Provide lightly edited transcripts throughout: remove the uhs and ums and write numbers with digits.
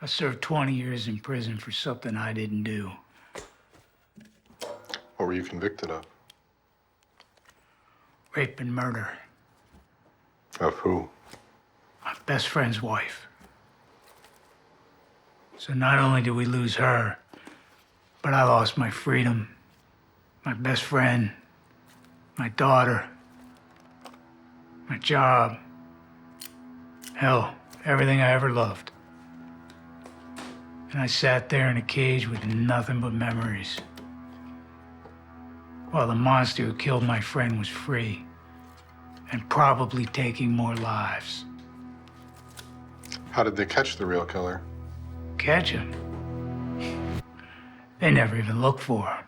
I served 20 years in prison for something I didn't do. What were you convicted of? Rape and murder. Of who? My best friend's wife. So not only did we lose her, but I lost my freedom, my best friend, my daughter, my job. Hell, everything I ever loved. And I sat there in a cage with nothing but memories. While the monster who killed my friend was free and probably taking more lives. How did they catch the real killer? Catch him? They never even looked for him.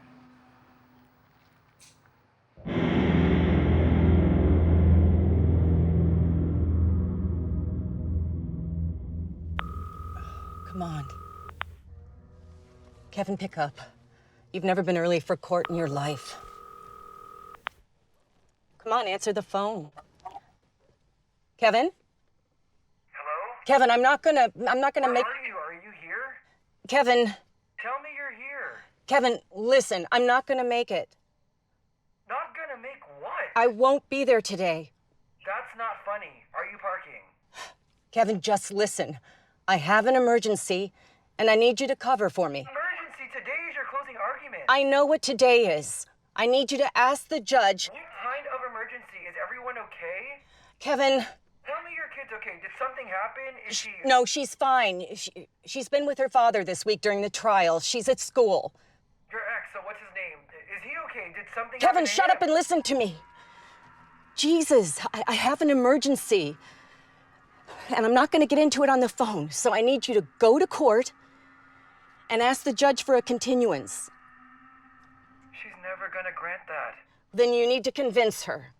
Come on. Kevin, pick up. You've never been early for court in your life. Come on, answer the phone. Kevin? Hello? Kevin, I'm not gonna make... Where are you? Are you here? Kevin, Tell me you're here. Kevin, listen, I'm not gonna make it. Not gonna make what? I won't be there today. That's not funny. Are you parking? Kevin, just listen. I have an emergency, and I need you to cover for me. Emergency, today is your closing argument. I know what today is. I need you to ask the judge... What kind of emergency? Is everyone okay? Kevin... Tell me your kid's okay. Did something happen? Is she... No, she's fine. She's been with her father this week during the trial. She's at school. Your ex, so what's his name? Is he okay? Did something Kevin, happen to shut him? up and listen to me. Jesus, I have an emergency. And I'm not going to get into it on the phone, so I need you to go to court and ask the judge for a continuance. She's never gonna grant that. Then you need to convince her.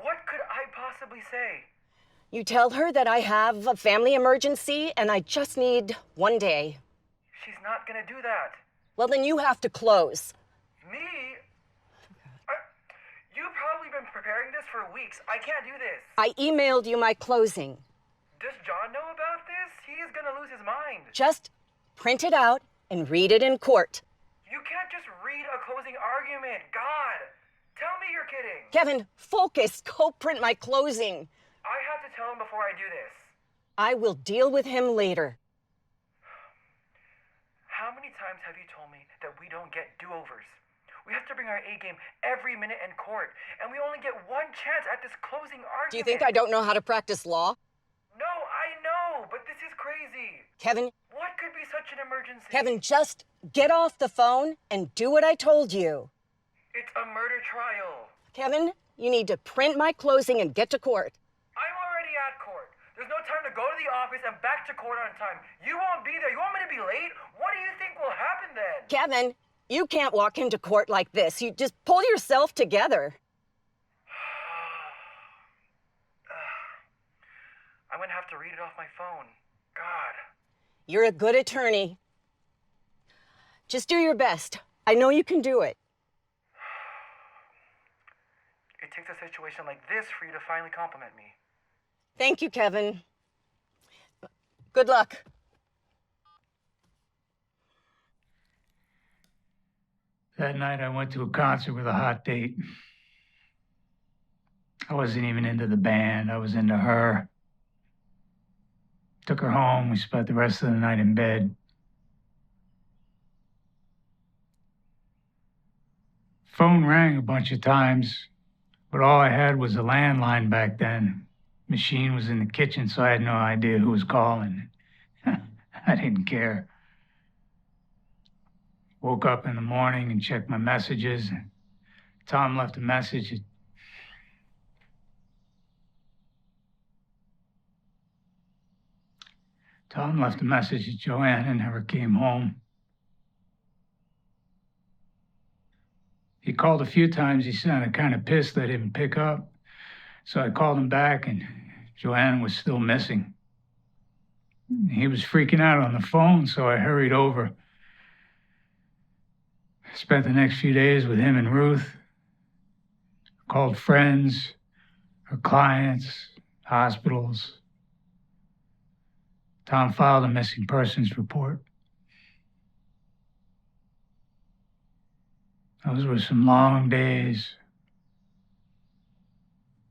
What could I possibly say? You tell her that I have a family emergency and I just need 1 day. She's not gonna do that. Well, then you have to close. Me? You've probably been preparing this for weeks. I can't do this. I emailed you my closing. Does John know about this? He is gonna lose his mind. Just print it out and read it in court. You can't just read a closing argument. God, tell me you're kidding. Kevin, focus. Go print my closing. I have to tell him before I do this. I will deal with him later. How many times have you told me that we don't get do-overs? We have to bring our A game every minute in court, and we only get one chance at this closing argument. Do you think I don't know how to practice law? No, I know, but this is crazy. Kevin, What could be such an emergency? Kevin, just get off the phone and do what I told you. It's a murder trial. Kevin, you need to print my closing and get to court. I'm already at court. There's no time to go to the office and back to court on time. You won't be there. You want me to be late? What do you think will happen then? Kevin, you can't walk into court like this. You just pull yourself together. I'm gonna have to read it off my phone. God. You're a good attorney. Just do your best. I know you can do it. It takes a situation like this for you to finally compliment me. Thank you, Kevin. Good luck. That night I went to a concert with a hot date. I wasn't even into the band. I was into her. Took her home. We spent the rest of the night in bed. Phone rang a bunch of times, but all I had was a landline back then. Machine was in the kitchen, so I had no idea who was calling. I didn't care. Woke up in the morning and checked my messages. Tom left a message. Tom left a message that Joanna never came home. He called a few times. He sounded kind of pissed I didn't pick up. So I called him back, and Joanna was still missing. He was freaking out on the phone, so I hurried over. Spent the next few days with him and Ruth. Called friends, her clients, hospitals. Tom filed a missing persons report. Those were some long days.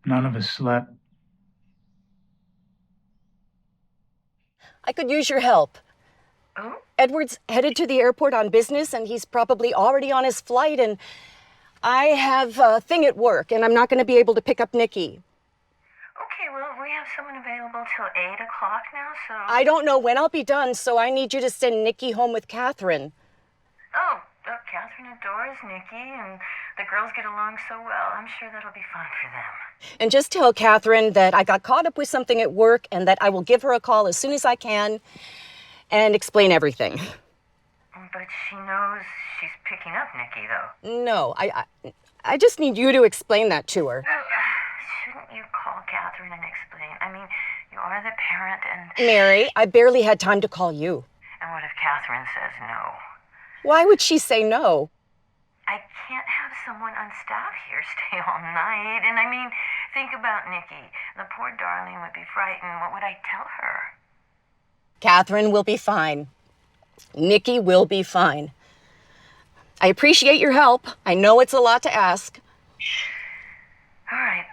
None of us slept. I could use your help. Oh? Edward's headed to the airport on business, and he's probably already on his flight, and I have a thing at work, and I'm not going to be able to pick up Nikki. Okay, well, we have someone available till 8 o'clock now, so... I don't know when I'll be done, so I need you to send Nikki home with Catherine. Oh, Catherine adores Nikki, and the girls get along so well. I'm sure that'll be fun for them. And just tell Catherine that I got caught up with something at work and that I will give her a call as soon as I can and explain everything. But she knows she's picking up Nikki, though. No, I just need you to explain that to her. Shouldn't you call Catherine and explain? I mean, you are the parent and... Mary, I barely had time to call you. And what if Catherine says no? Why would she say no? I can't have someone on staff here stay all night. And I mean, think about Nikki. The poor darling would be frightened. What would I tell her? Catherine will be fine. Nikki will be fine. I appreciate your help. I know it's a lot to ask. All right.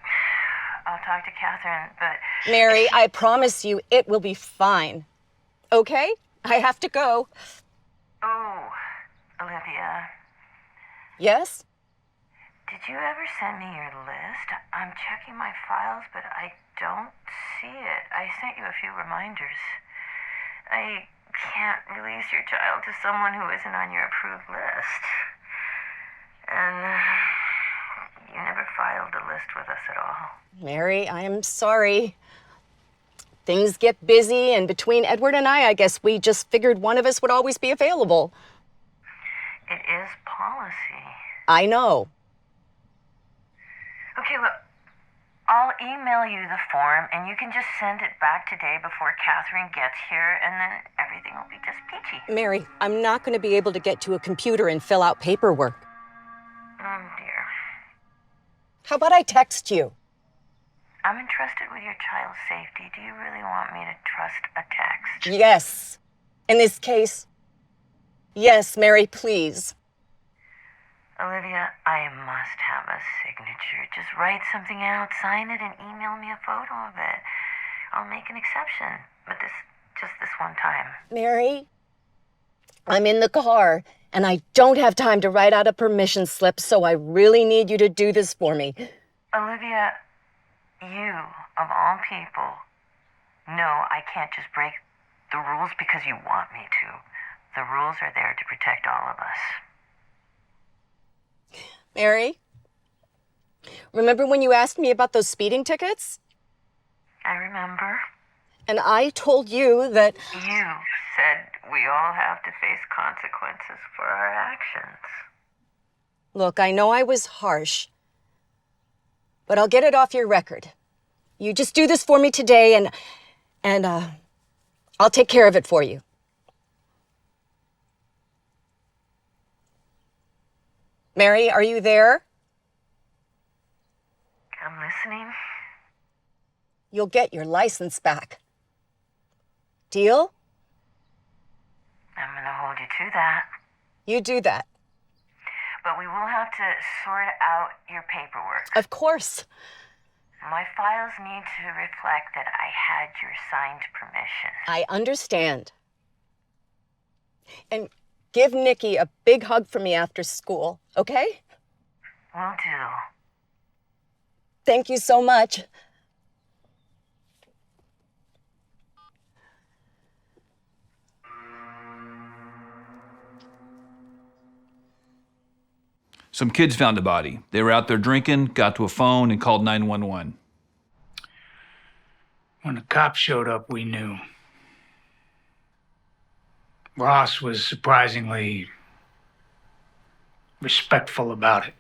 I'll talk to Catherine, but... Mary, I promise you it will be fine. Okay? I have to go. Oh, Olivia. Yes? Did you ever send me your list? I'm checking my files, but I don't see it. I sent you a few reminders. I can't release your child to someone who isn't on your approved list. And you never filed a list with us at all. Mary, I am sorry. Things get busy, and between Edward and I guess we just figured one of us would always be available. It is policy. I know. Okay, well, I'll email you the form, and you can just send it back today before Catherine gets here, and then everything will be just peachy. Mary, I'm not going to be able to get to a computer and fill out paperwork. Oh, dear. How about I text you? I'm entrusted with your child's safety. Do you really want me to trust a text? Yes. In this case, yes, Mary, please. Olivia, I must have a signature. Just write something out, sign it, and email me a photo of it. I'll make an exception, but just this one time. Mary, I'm in the car, and I don't have time to write out a permission slip, so I really need you to do this for me. Olivia, you, of all people, know I can't just break the rules because you want me to. The rules are there to protect all of us. Mary, remember when you asked me about those speeding tickets? I remember. And I told you that... You said we all have to face consequences for our actions. Look, I know I was harsh, but I'll get it off your record. You just do this for me today, and I'll take care of it for you. Mary, are you there? I'm listening. You'll get your license back. Deal? I'm gonna hold you to that. You do that. But we will have to sort out your paperwork. Of course. My files need to reflect that I had your signed permission. I understand. And give Nikki a big hug for me after school, okay? Will do. Thank you so much. Some kids found a body. They were out there drinking, got to a phone, and called 911. When the cops showed up, we knew. Ross was surprisingly respectful about it.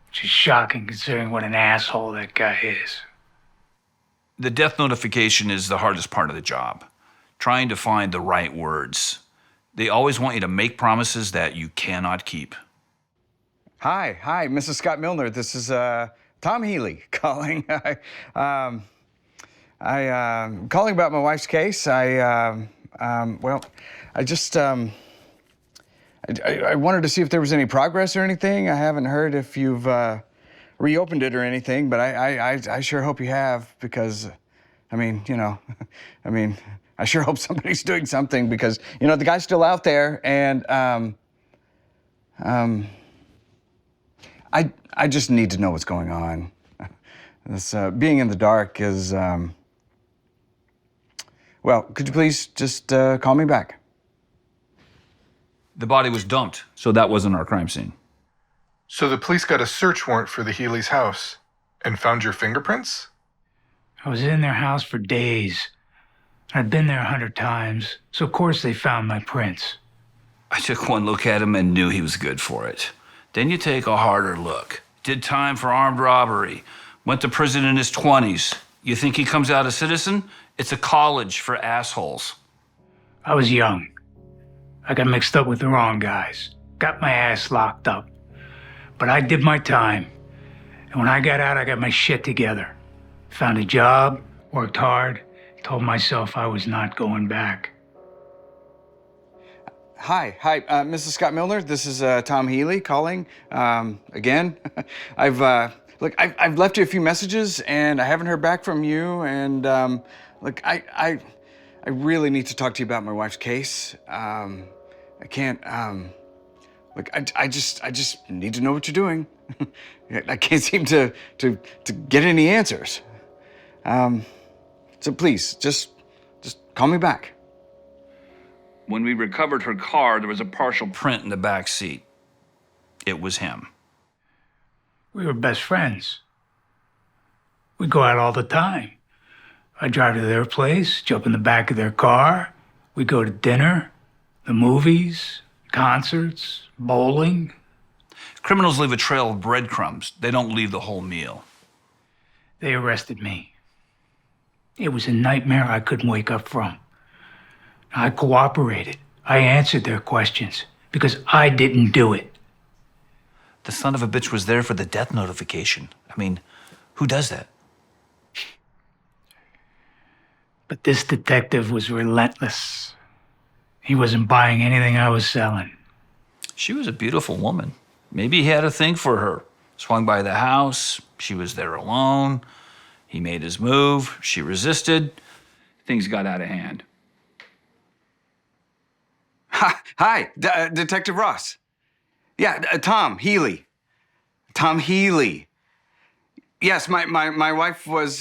Which is shocking considering what an asshole that guy is. The death notification is the hardest part of the job. Trying to find the right words. They always want you to make promises that you cannot keep. Hi, Mrs. Scott Milner. This is Tom Healy calling. calling about my wife's case. I wanted to see if there was any progress or anything. I haven't heard if you've reopened it or anything, but I sure hope you have, because, I sure hope somebody's doing something, because, the guy's still out there, and I just need to know what's going on. This being in the dark is, could you please just call me back? The body was dumped, so that wasn't our crime scene. So the police got a search warrant for the Healy's house and found your fingerprints? I was in their house for days. I'd been there 100 times, so of course they found my prints. I took one look at him and knew he was good for it. Then you take a harder look. Did time for armed robbery. Went to prison in his 20s. You think he comes out a citizen? It's a college for assholes. I was young. I got mixed up with the wrong guys. Got my ass locked up. But I did my time. And when I got out, I got my shit together. Found a job, worked hard, told myself I was not going back. Hi, Mrs. Scott Milner. This is Tom Healy calling again. I've left you a few messages, and I haven't heard back from you. And I really need to talk to you about my wife's case. I can't. I just need to know what you're doing. I can't seem to get any answers. So please, just call me back. When we recovered her car, there was a partial print in the back seat. It was him. We were best friends. We go out all the time. I drive to their place, jump in the back of their car. We go to dinner, the movies, concerts, bowling. Criminals leave a trail of breadcrumbs. They don't leave the whole meal. They arrested me. It was a nightmare I couldn't wake up from. I cooperated. I answered their questions because I didn't do it. The son of a bitch was there for the death notification. Who does that? But this detective was relentless. He wasn't buying anything I was selling. She was a beautiful woman. Maybe he had a thing for her. Swung by the house. She was there alone. He made his move. She resisted. Things got out of hand. Hi, Detective Ross. Yeah, Tom Healy. Tom Healy. Yes, my wife was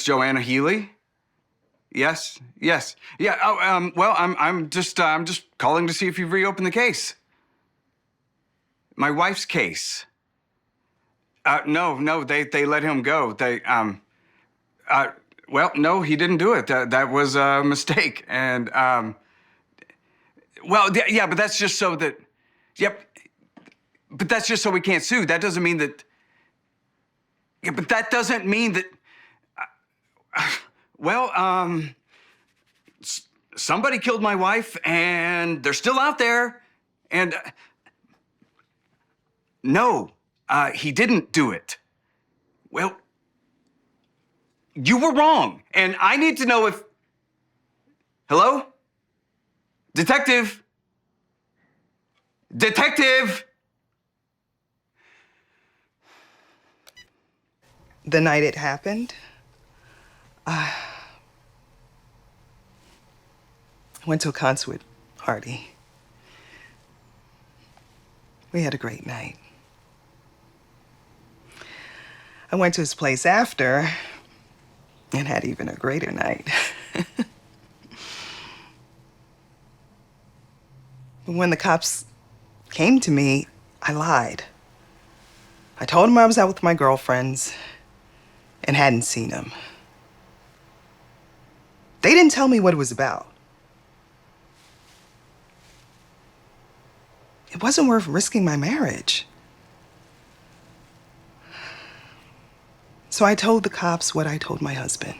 Joanna Healy. Yes. Yeah. I'm just calling to see if you've reopened the case. My wife's case. No, they let him go. No, he didn't do it. That was a mistake. And, but that's just so that, but that's just so we can't sue. That doesn't mean that, but that doesn't mean that, somebody killed my wife and they're still out there. And, no, he didn't do it. Well, you were wrong, and I need to know if... Hello? Detective? Detective? The night it happened, I went to a concert party. We had a great night. I went to his place after and had even a greater night. When the cops came to me, I lied. I told them I was out with my girlfriends and hadn't seen them. They didn't tell me what it was about. It wasn't worth risking my marriage. So I told the cops what I told my husband.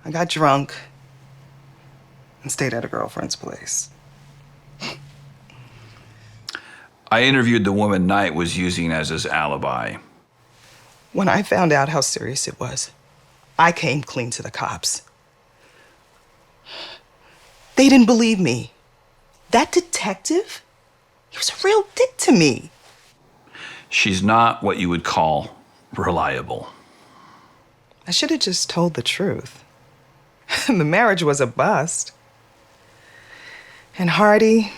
I got drunk and stayed at a girlfriend's place. I interviewed the woman Knight was using as his alibi. When I found out how serious it was, I came clean to the cops. They didn't believe me. That detective, he was a real dick to me. She's not what you would call reliable. I should have just told the truth. The marriage was a bust. And Hardy,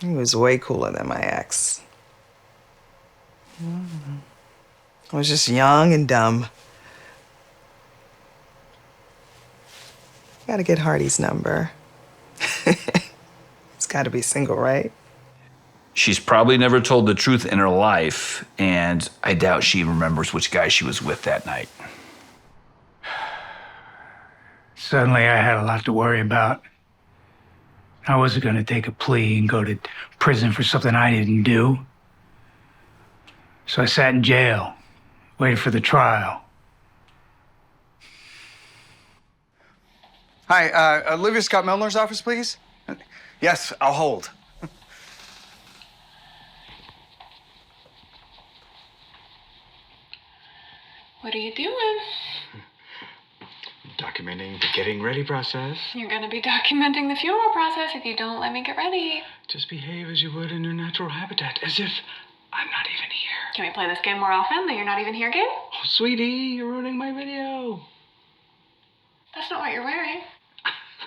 he was way cooler than my ex. I was just young and dumb. Gotta get Hardy's number. He's gotta be single, right? She's probably never told the truth in her life, and I doubt she remembers which guy she was with that night. Suddenly, I had a lot to worry about. I wasn't going to take a plea and go to prison for something I didn't do. So I sat in jail, waited for the trial. Hi, Olivia Scott Milner's office, please? Yes, I'll hold. What are you doing? Documenting the getting ready process. You're gonna be documenting the funeral process if you don't let me get ready. Just behave as you would in your natural habitat, as if I'm not even here. Can we play this game more often? The you're not even here game? Oh, sweetie, you're ruining my video. That's not what you're wearing.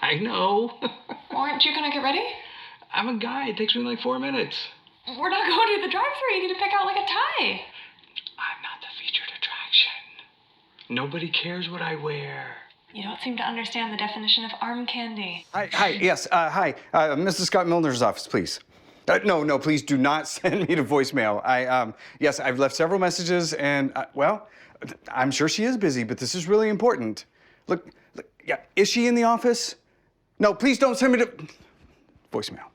I know. Aren't you gonna get ready? I'm a guy. It takes me like 4 minutes. We're not going to the drive-thru. You need to pick out like a tie. I'm not the featured attraction. Nobody cares what I wear. You don't seem to understand the definition of arm candy. Hi, yes, hi. Mrs. Scott Milner's office, please. No, please do not send me to voicemail. Yes, I've left several messages and, well, I'm sure she is busy, but this is really important. Look, yeah, is she in the office? No, please don't send me to voicemail.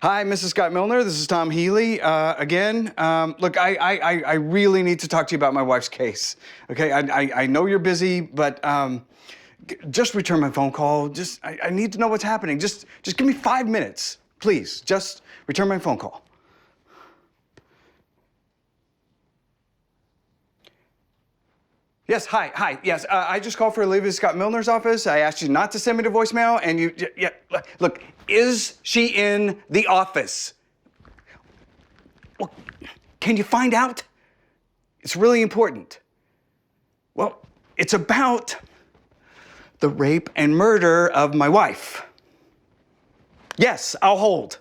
Hi, Mrs. Scott Milner. This is Tom Healy. Again, look, I really need to talk to you about my wife's case. Okay, I know you're busy, but just return my phone call. I need to know what's happening. Just give me 5 minutes, please. Just return my phone call. Yes, hi, yes. I just called for Olivia Scott Milner's office. I asked you not to send me to voicemail, and yeah, look, is she in the office? Well, can you find out? It's really important. Well, it's about the rape and murder of my wife. Yes, I'll hold.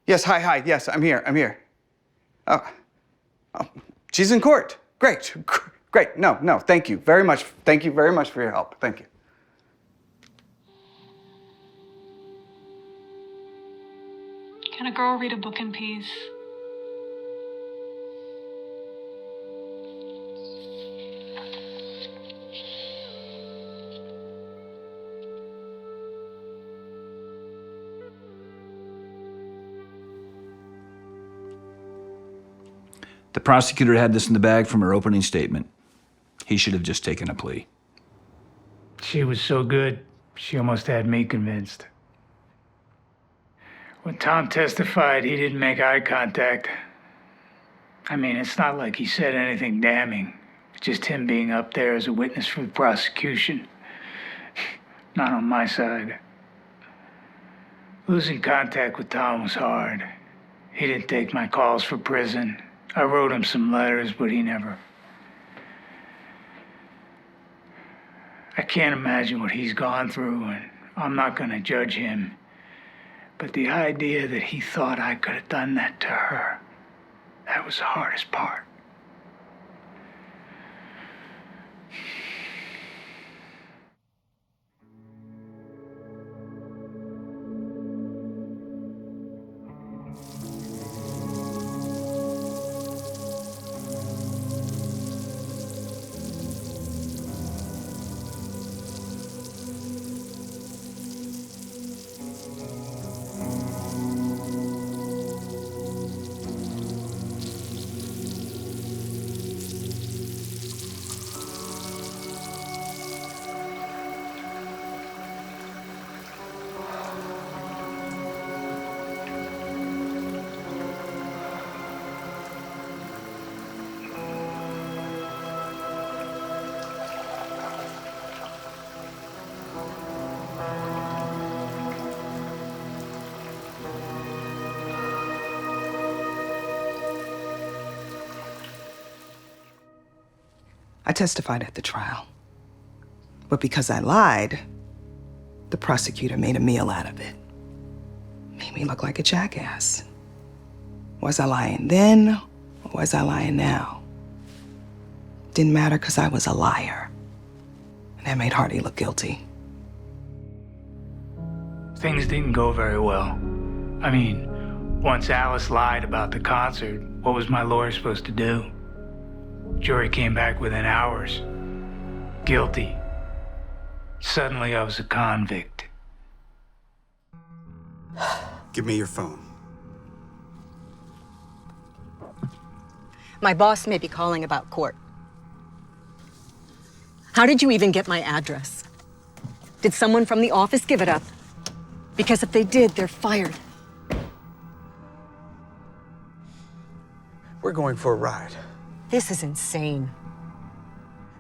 Yes, hi, yes, I'm here. Oh, she's in court. Great. No, thank you very much. Thank you very much for your help. Thank you. Can a girl read a book in peace? The prosecutor had this in the bag from her opening statement. He should have just taken a plea. She was so good, she almost had me convinced. When Tom testified, he didn't make eye contact. I mean, it's not like he said anything damning. Just him being up there as a witness for the prosecution. Not on my side. Losing contact with Tom was hard. He didn't take my calls for prison. I wrote him some letters, but he never. I can't imagine what he's gone through, and I'm not going to judge him. But the idea that he thought I could have done that to her, that was the hardest part. I testified at the trial. But because I lied, the prosecutor made a meal out of it. Made me look like a jackass. Was I lying then, or was I lying now? Didn't matter because I was a liar. And that made Hardy look guilty. Things didn't go very well. I mean, once Alice lied about the concert, what was my lawyer supposed to do? Jury came back within hours. Guilty. Suddenly I was a convict. Give me your phone. My boss may be calling about court. How did you even get my address? Did someone from the office give it up? Because if they did, they're fired. We're going for a ride. This is insane.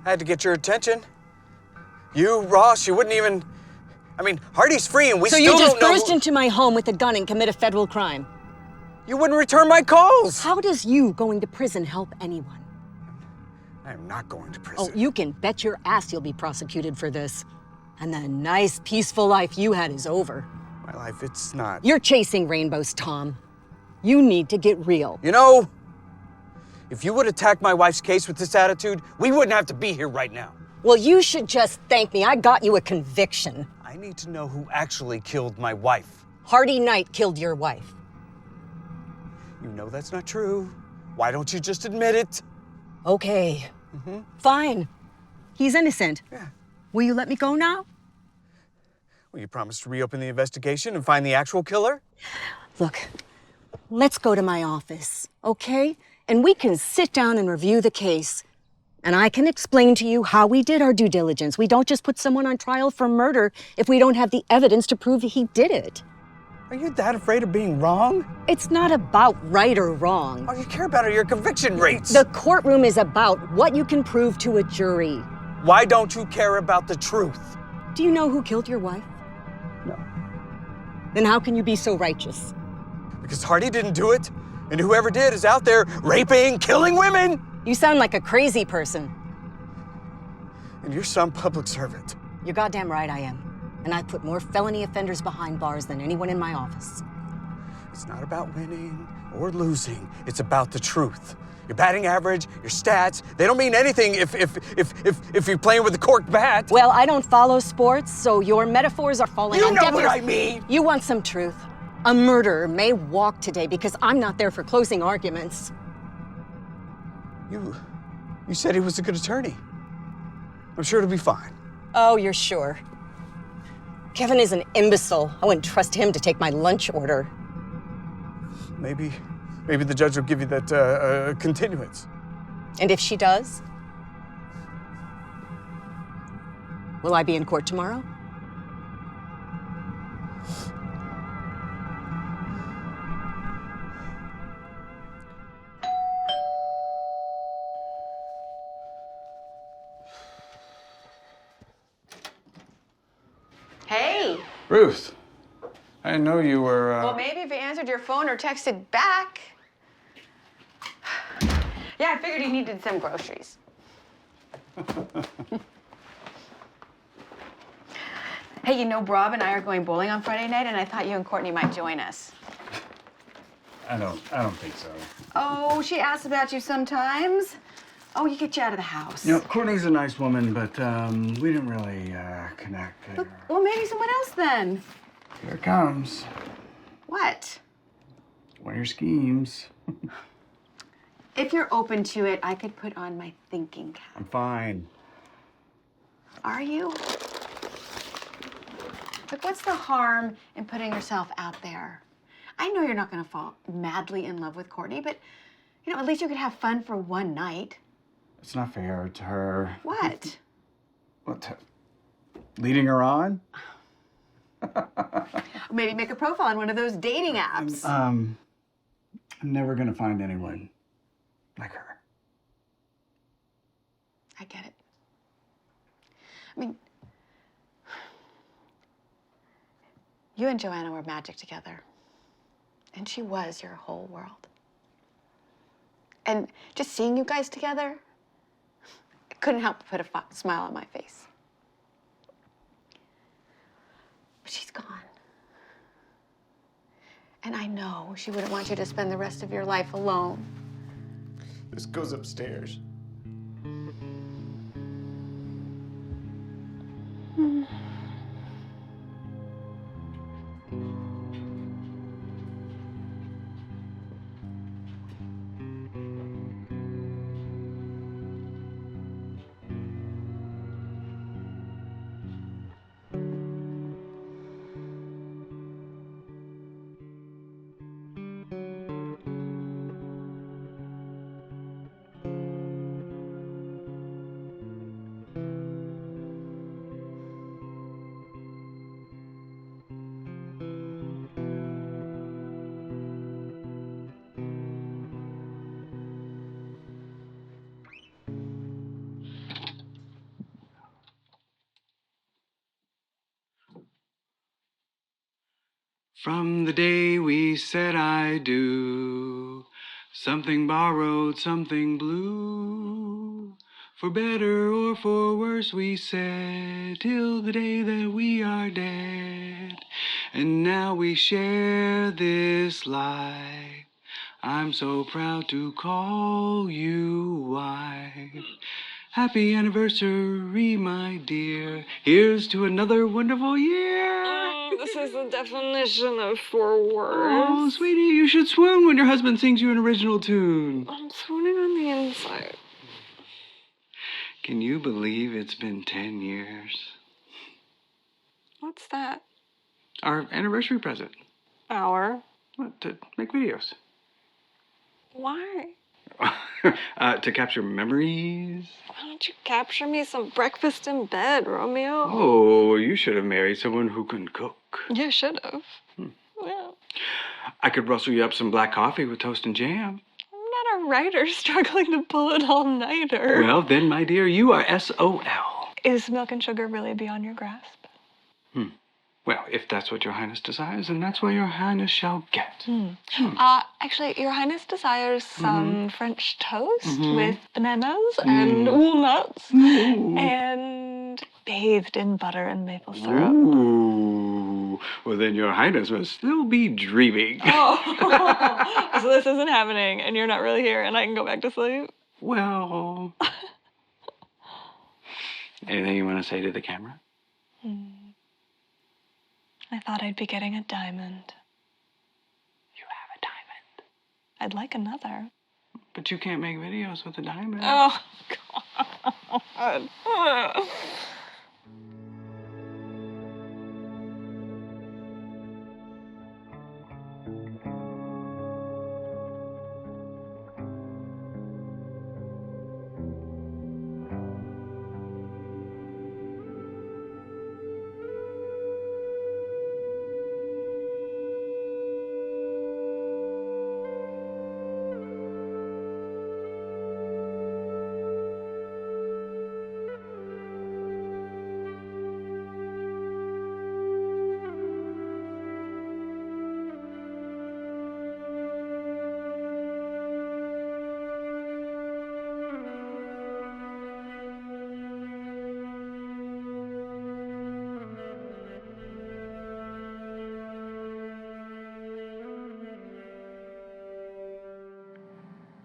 I had to get your attention. You, Ross, you wouldn't even... I mean, Hardy's free and we So still you just don't know burst into my home with a gun and commit a federal crime? You wouldn't return my calls! How does you going to prison help anyone? I am not going to prison. Oh, you can bet your ass you'll be prosecuted for this. And the nice, peaceful life you had is over. My life, it's not... You're chasing rainbows, Tom. You need to get real. You know, if you would attack my wife's case with this attitude, we wouldn't have to be here right now. Well, you should just thank me. I got you a conviction. I need to know who actually killed my wife. Hardy Knight killed your wife. You know that's not true. Why don't you just admit it? Okay. Fine. He's innocent. Yeah. Will you let me go now? Will you promise to reopen the investigation and find the actual killer? Look, let's go to my office, okay? And we can sit down and review the case. And I can explain to you how we did our due diligence. We don't just put someone on trial for murder if we don't have the evidence to prove he did it. Are you that afraid of being wrong? It's not about right or wrong. All you care about are your conviction rates. The courtroom is about what you can prove to a jury. Why don't you care about the truth? Do you know who killed your wife? No. Then how can you be so righteous? Because Hardy didn't do it, and whoever did is out there raping, killing women. You sound like a crazy person. And you're some public servant. You're goddamn right I am. And I've put more felony offenders behind bars than anyone in my office. It's not about winning or losing. It's about the truth. Your batting average, your stats, they don't mean anything if you're playing with a corked bat. Well, I don't follow sports, so your metaphors are falling on You know deaf what ears. I mean. You want some truth. A murderer may walk today because I'm not there for closing arguments. You said he was a good attorney. I'm sure it'll be fine. Oh, you're sure? Kevin is an imbecile. I wouldn't trust him to take my lunch order. Maybe the judge will give you that continuance. And if she does? Will I be in court tomorrow? Hey. Ruth, I know you were... Well, maybe if you answered your phone or texted back. Yeah, I figured you needed some groceries. Hey, you know, Rob and I are going bowling on Friday night, and I thought you and Courtney might join us. I don't think so. Oh, she asks about you sometimes. Oh, you get you out of the house. You know, Courtney's a nice woman, but we didn't really connect. Well, maybe someone else then. Here it comes. What? One of your schemes. If you're open to it, I could put on my thinking cap. I'm fine. Are you? Look, what's the harm in putting yourself out there? I know you're not going to fall madly in love with Courtney, but, you know, at least you could have fun for one night. It's not fair to her. What? What? Leading her on? Maybe make a profile on one of those dating apps. I'm never gonna find anyone like her. I get it. I mean, you and Joanna were magic together. And she was your whole world. And just seeing you guys together, couldn't help but put a smile on my face. But she's gone. And I know she wouldn't want you to spend the rest of your life alone. This goes upstairs. From the day we said I do, something borrowed, something blue. For better or for worse, we said, till the day that we are dead. And now we share this life. I'm so proud to call you wife. Happy anniversary, my dear. Here's to another wonderful year. This is the definition of 4 words. Oh, sweetie, you should swoon when your husband sings you an original tune. I'm swooning on the inside. Can you believe it's been 10 years? What's that? Our anniversary present. Our? What, to make videos. Why? To capture memories. Why don't you capture me some breakfast in bed, Romeo? Oh, you should have married someone who can cook. You should have. Yeah. I could rustle you up some black coffee with toast and jam. I'm not a writer struggling to pull it all-nighter. Well, then, my dear, you are SOL. Is milk and sugar really beyond your grasp? Well, if that's what your highness desires, then that's what your highness shall get. Actually, your highness desires some French toast with bananas and walnuts and bathed in butter and maple syrup. Ooh. Well, then your highness must still be dreaming. Oh, so this isn't happening and you're not really here and I can go back to sleep? Well, anything you want to say to the camera? I thought I'd be getting a diamond. You have a diamond. I'd like another. But you can't make videos with a diamond. Oh, God.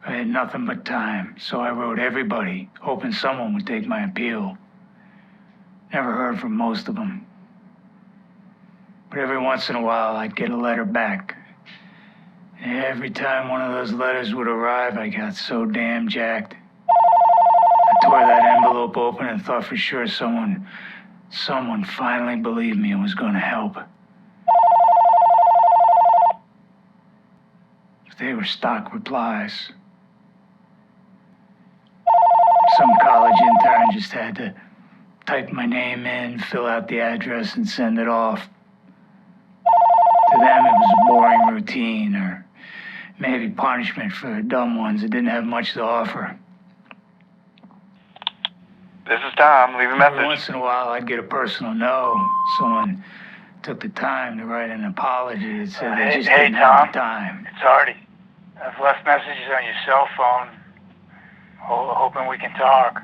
I had nothing but time, so I wrote everybody, hoping someone would take my appeal. Never heard from most of them. But every once in a while, I'd get a letter back. And every time one of those letters would arrive, I got so damn jacked. I tore that envelope open and thought for sure someone finally believed me and was going to help. But they were stock replies. Some college intern just had to type my name in, fill out the address, and send it off. To them, it was a boring routine, or maybe punishment for the dumb ones that didn't have much to offer. This is Tom. Leave a message. Every once in a while, I'd get a personal no. Someone took the time to write an apology that said they just didn't have the time. It's Artie. I've left messages on your cell phone, hoping we can talk.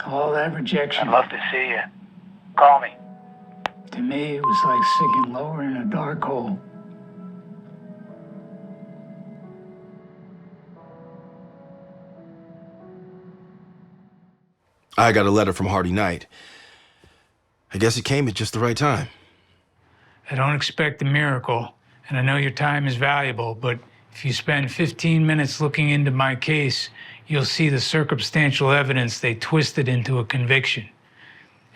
All that rejection. I'd love to see you. Call me. To me, it was like sinking lower in a dark hole. I got a letter from Hardy Knight. I guess it came at just the right time. I don't expect a miracle, and I know your time is valuable, but if you spend 15 minutes looking into my case, you'll see the circumstantial evidence they twisted into a conviction.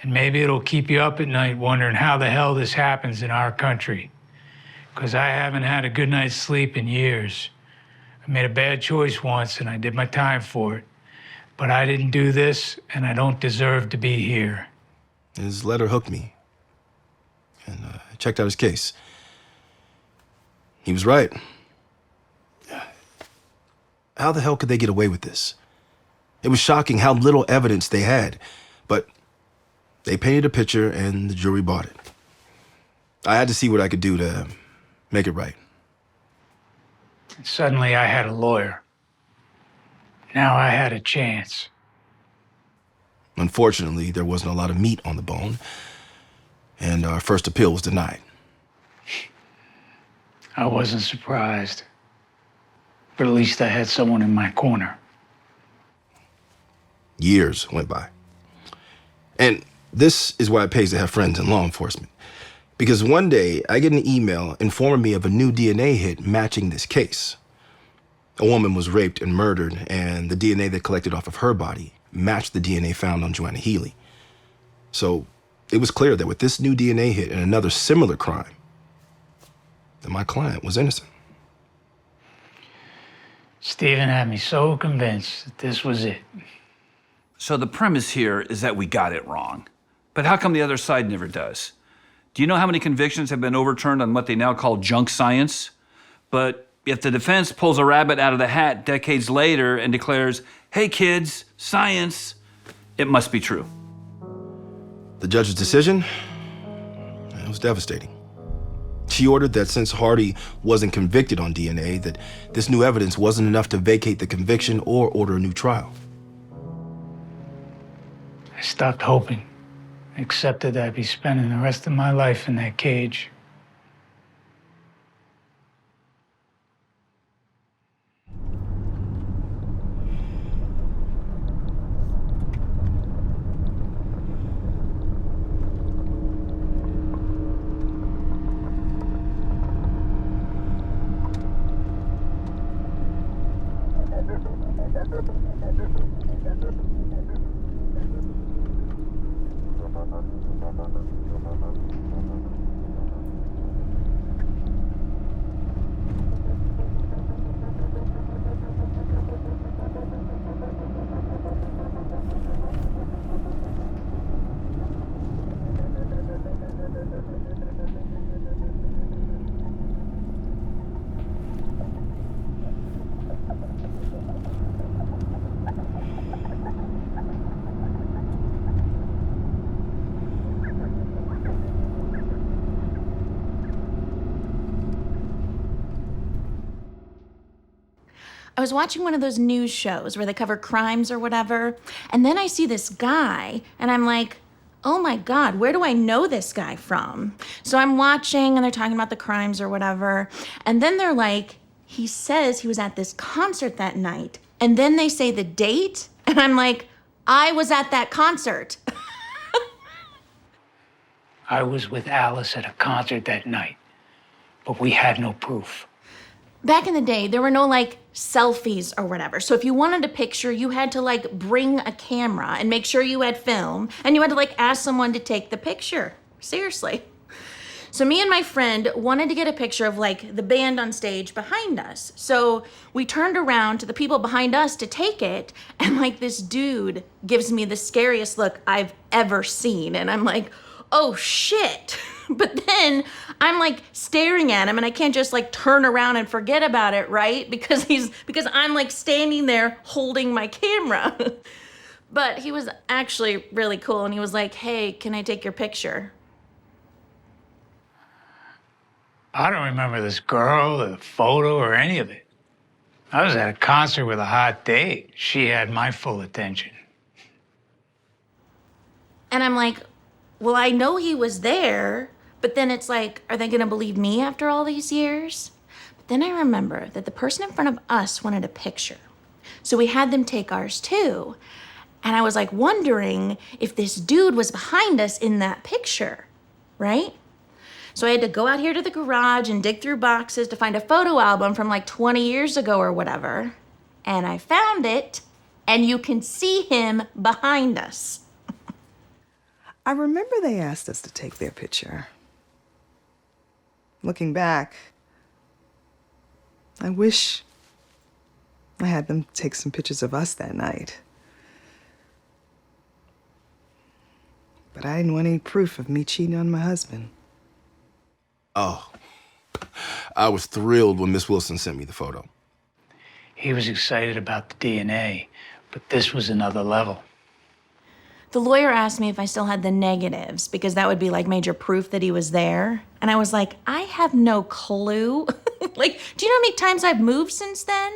And maybe it'll keep you up at night wondering how the hell this happens in our country. Because I haven't had a good night's sleep in years. I made a bad choice once, and I did my time for it. But I didn't do this, and I don't deserve to be here. His letter hooked me. And I checked out his case. He was right. How the hell could they get away with this? It was shocking how little evidence they had. But they painted a picture, and the jury bought it. I had to see what I could do to make it right. And suddenly I had a lawyer. Now I had a chance. Unfortunately, there wasn't a lot of meat on the bone, and our first appeal was denied. I wasn't surprised. But at least I had someone in my corner. Years went by. And this is why it pays to have friends in law enforcement. Because one day, I get an email informing me of a new DNA hit matching this case. A woman was raped and murdered, and the DNA they collected off of her body matched the DNA found on Joanna Healy. So it was clear that with this new DNA hit and another similar crime, that my client was innocent. Stephen had me so convinced that this was it. So the premise here is that we got it wrong. But how come the other side never does? Do you know how many convictions have been overturned on what they now call junk science? But if the defense pulls a rabbit out of the hat decades later and declares, hey kids, science, it must be true. The judge's decision, it was devastating. She ordered that since Hardy wasn't convicted on DNA, that this new evidence wasn't enough to vacate the conviction or order a new trial. I stopped hoping. I accepted I'd be spending the rest of my life in that cage. I was watching one of those news shows where they cover crimes or whatever, and then I see this guy, and I'm like, oh my God, where do I know this guy from? So I'm watching, and they're talking about the crimes or whatever, and then they're like, he says he was at this concert that night, and then they say the date, and I'm like, I was at that concert. I was with Alice at a concert that night, but we had no proof. Back in the day, there were no like selfies or whatever. So if you wanted a picture, you had to like bring a camera and make sure you had film, and you had to like ask someone to take the picture. Seriously. So me and my friend wanted to get a picture of like the band on stage behind us. So we turned around to the people behind us to take it, and like this dude gives me the scariest look I've ever seen. And I'm like, oh shit. But then I'm like staring at him, and I can't just like turn around and forget about it, right? Because I'm like standing there holding my camera. But he was actually really cool, and he was like, hey, can I take your picture? I don't remember this girl or the photo or any of it. I was at a concert with a hot date. She had my full attention. And I'm like, well, I know he was there, but then it's like, are they gonna believe me after all these years? But then I remember that the person in front of us wanted a picture. So we had them take ours too. And I was like wondering if this dude was behind us in that picture, right? So I had to go out here to the garage and dig through boxes to find a photo album from like 20 years ago or whatever. And I found it, and you can see him behind us. I remember they asked us to take their picture. Looking back, I wish I had them take some pictures of us that night. But I didn't want any proof of me cheating on my husband. Oh, I was thrilled when Miss Wilson sent me the photo. He was excited about the DNA, but this was another level. The lawyer asked me if I still had the negatives, because that would be like major proof that he was there. And I was like, I have no clue. Like, do you know how many times I've moved since then?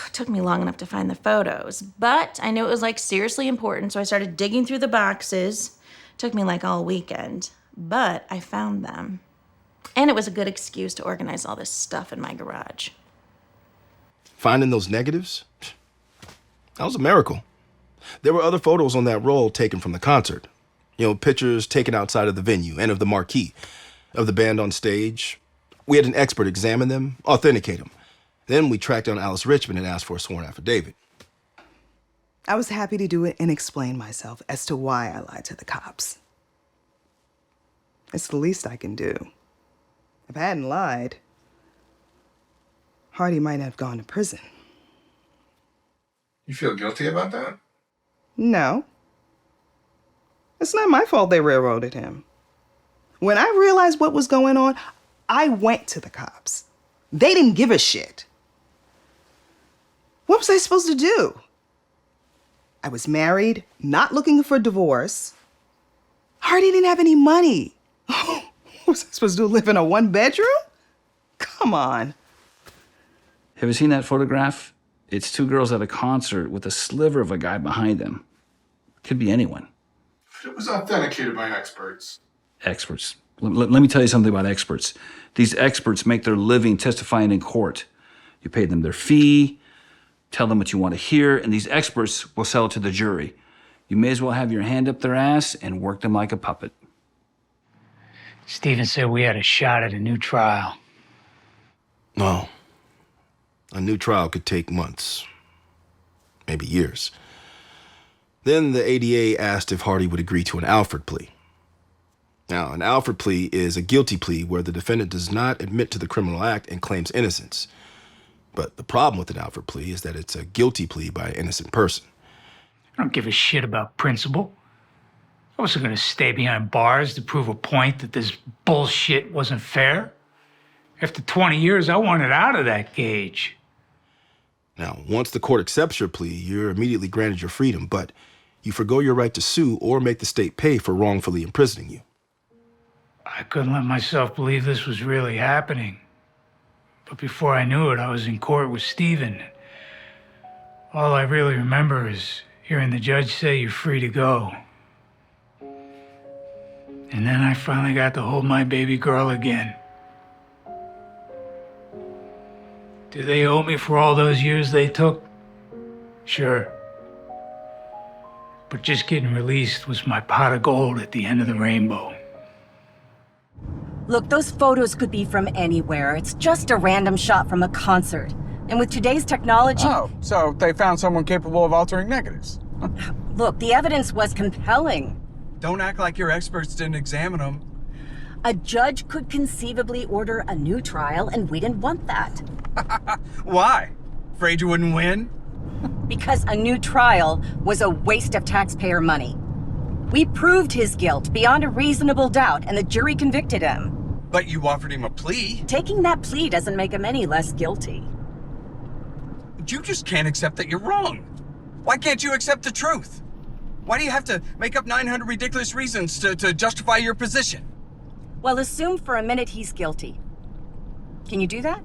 It took me long enough to find the photos, but I knew it was like seriously important, so I started digging through the boxes. It took me like all weekend, but I found them. And it was a good excuse to organize all this stuff in my garage. Finding those negatives? That was a miracle. There were other photos on that roll taken from the concert. You know, pictures taken outside of the venue and of the marquee, of the band on stage. We had an expert examine them, authenticate them. Then we tracked down Alice Richmond and asked for a sworn affidavit. I was happy to do it and explain myself as to why I lied to the cops. It's the least I can do. If I hadn't lied, Hardy might have gone to prison. You feel guilty about that? No. It's not my fault they railroaded him. When I realized what was going on, I went to the cops. They didn't give a shit. What was I supposed to do? I was married, not looking for a divorce. Hardy didn't have any money. What was I supposed to do, live in a one-bedroom? Come on. Have you seen that photograph? It's two girls at a concert with a sliver of a guy behind them. Could be anyone. It was authenticated by experts. Experts. Let me tell you something about experts. These experts make their living testifying in court. You pay them their fee, tell them what you want to hear, and these experts will sell it to the jury. You may as well have your hand up their ass and work them like a puppet. Stephen said we had a shot at a new trial. No. A new trial could take months, maybe years. Then the ADA asked if Hardy would agree to an Alford plea. Now, an Alford plea is a guilty plea where the defendant does not admit to the criminal act and claims innocence. But the problem with an Alford plea is that it's a guilty plea by an innocent person. I don't give a shit about principle. I wasn't going to stay behind bars to prove a point that this bullshit wasn't fair. After 20 years, I wanted out of that cage. Now, once the court accepts your plea, you're immediately granted your freedom, but you forgo your right to sue or make the state pay for wrongfully imprisoning you. I couldn't let myself believe this was really happening. But before I knew it, I was in court with Stephen. All I really remember is hearing the judge say you're free to go. And then I finally got to hold my baby girl again. Do they owe me for all those years they took? Sure. But just getting released was my pot of gold at the end of the rainbow. Look, those photos could be from anywhere. It's just a random shot from a concert. And with today's technology... Oh, so they found someone capable of altering negatives. Look, the evidence was compelling. Don't act like your experts didn't examine them. A judge could conceivably order a new trial, and we didn't want that. Why? Afraid you wouldn't win? Because a new trial was a waste of taxpayer money. We proved his guilt beyond a reasonable doubt, and the jury convicted him. But you offered him a plea. Taking that plea doesn't make him any less guilty. You just can't accept that you're wrong. Why can't you accept the truth? Why do you have to make up 900 ridiculous reasons to justify your position? Well, assume for a minute he's guilty. Can you do that?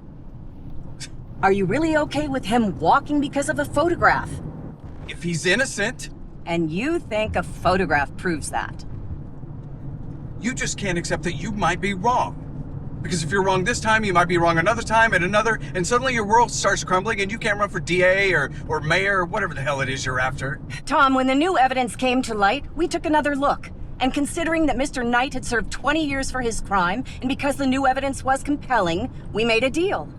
Are you really okay with him walking because of a photograph? If he's innocent, And you think a photograph proves that? You just can't accept that you might be wrong. Because if you're wrong this time, you might be wrong another time and another, and suddenly your world starts crumbling and you can't run for DA or mayor or whatever the hell it is you're after. Tom, when the new evidence came to light, we took another look. And considering that Mr. Knight had served 20 years for his crime, and because the new evidence was compelling, we made a deal.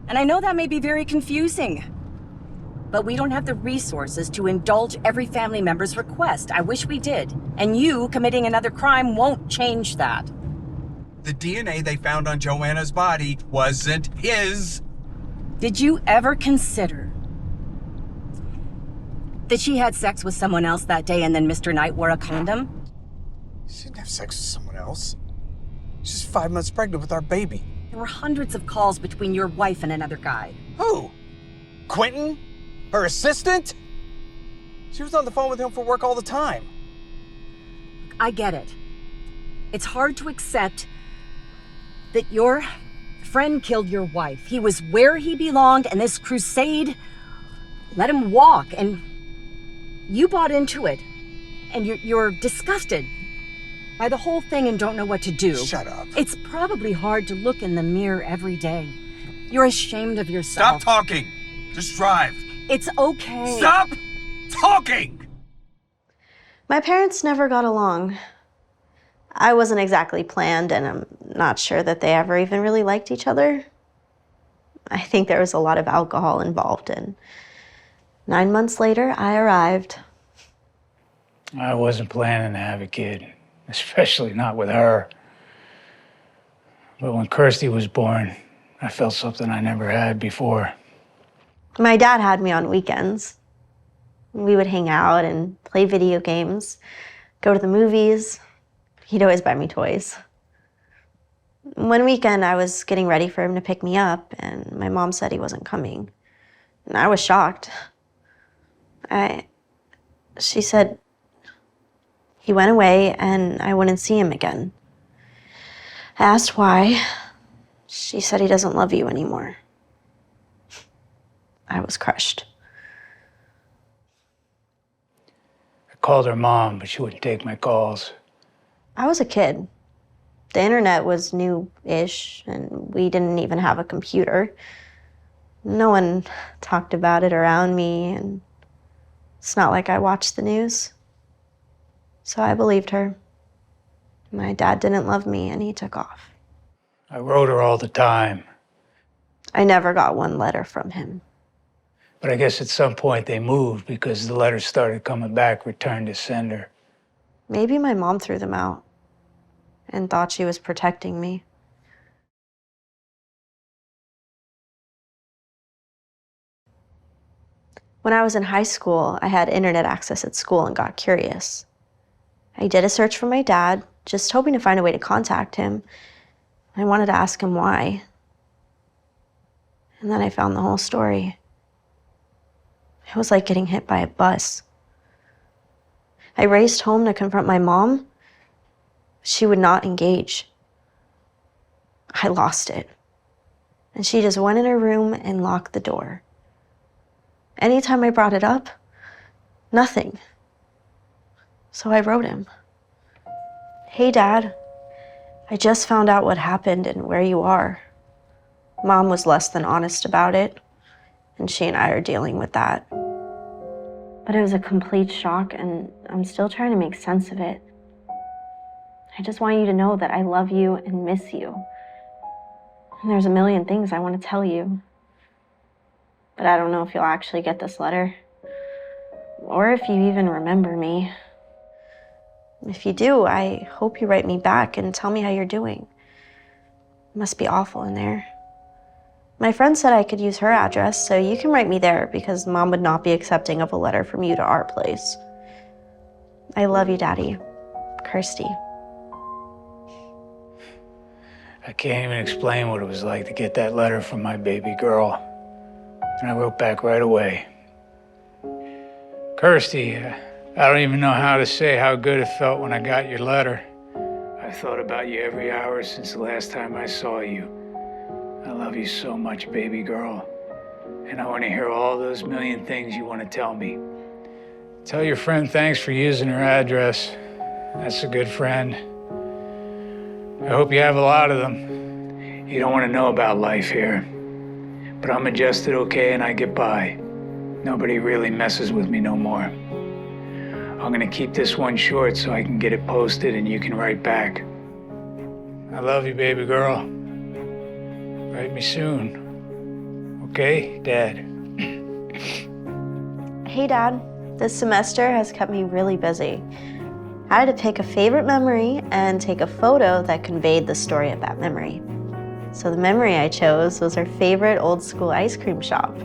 And I know that may be very confusing, but we don't have the resources to indulge every family member's request. I wish we did. And you committing another crime won't change that. The DNA they found on Joanna's body wasn't his. Did you ever consider that she had sex with someone else that day and then Mr. Knight wore a condom? She didn't have sex with someone else. She's 5 months pregnant with our baby. There were hundreds of calls between your wife and another guy. Who? Quentin? Her assistant? She was on the phone with him for work all the time. I get it. It's hard to accept that your friend killed your wife. He was where he belonged, and this crusade let him walk, and you bought into it. And you're disgusted by the whole thing and don't know what to do. Shut up. It's probably hard to look in the mirror every day. You're ashamed of yourself. Stop talking. Just drive. It's okay. Stop talking! My parents never got along. I wasn't exactly planned, and I'm not sure that they ever even really liked each other. I think there was a lot of alcohol involved, and 9 months later, I arrived. I wasn't planning to have a kid, especially not with her. But when Kirsty was born, I felt something I never had before. My dad had me on weekends. We would hang out and play video games, go to the movies. He'd always buy me toys. One weekend, I was getting ready for him to pick me up, and my mom said he wasn't coming. And I was shocked. She said he went away and I wouldn't see him again. I asked why. She said he doesn't love you anymore. I was crushed. I called her mom, but she wouldn't take my calls. I was a kid. The internet was new-ish, and we didn't even have a computer. No one talked about it around me, and it's not like I watched the news. So I believed her. My dad didn't love me, and he took off. I wrote her all the time. I never got one letter from him. But I guess at some point they moved because the letters started coming back, returned to sender. Maybe my mom threw them out and thought she was protecting me. When I was in high school, I had internet access at school and got curious. I did a search for my dad, just hoping to find a way to contact him. I wanted to ask him why. And then I found the whole story. It was like getting hit by a bus. I raced home to confront my mom. She would not engage. I lost it. And she just went in her room and locked the door. Anytime I brought it up, nothing. So I wrote him. Hey, Dad, I just found out what happened and where you are. Mom was less than honest about it, and she and I are dealing with that. But it was a complete shock, and I'm still trying to make sense of it. I just want you to know that I love you and miss you. And there's a million things I want to tell you. But I don't know if you'll actually get this letter, or if you even remember me. If you do, I hope you write me back and tell me how you're doing. It must be awful in there. My friend said I could use her address, so you can write me there because Mom would not be accepting of a letter from you to our place. I love you, Daddy. Kirsty. I can't even explain what it was like to get that letter from my baby girl. And I wrote back right away. Kirsty, I don't even know how to say how good it felt when I got your letter. I've thought about you every hour since the last time I saw you. I love you so much, baby girl. And I want to hear all those million things you want to tell me. Tell your friend thanks for using her address. That's a good friend. I hope you have a lot of them. You don't want to know about life here. But I'm adjusted okay and I get by. Nobody really messes with me no more. I'm gonna keep this one short so I can get it posted and you can write back. I love you, baby girl. Write me soon. Okay, Dad? Hey, Dad. This semester has kept me really busy. I had to pick a favorite memory and take a photo that conveyed the story of that memory. So the memory I chose was our favorite old school ice cream shop.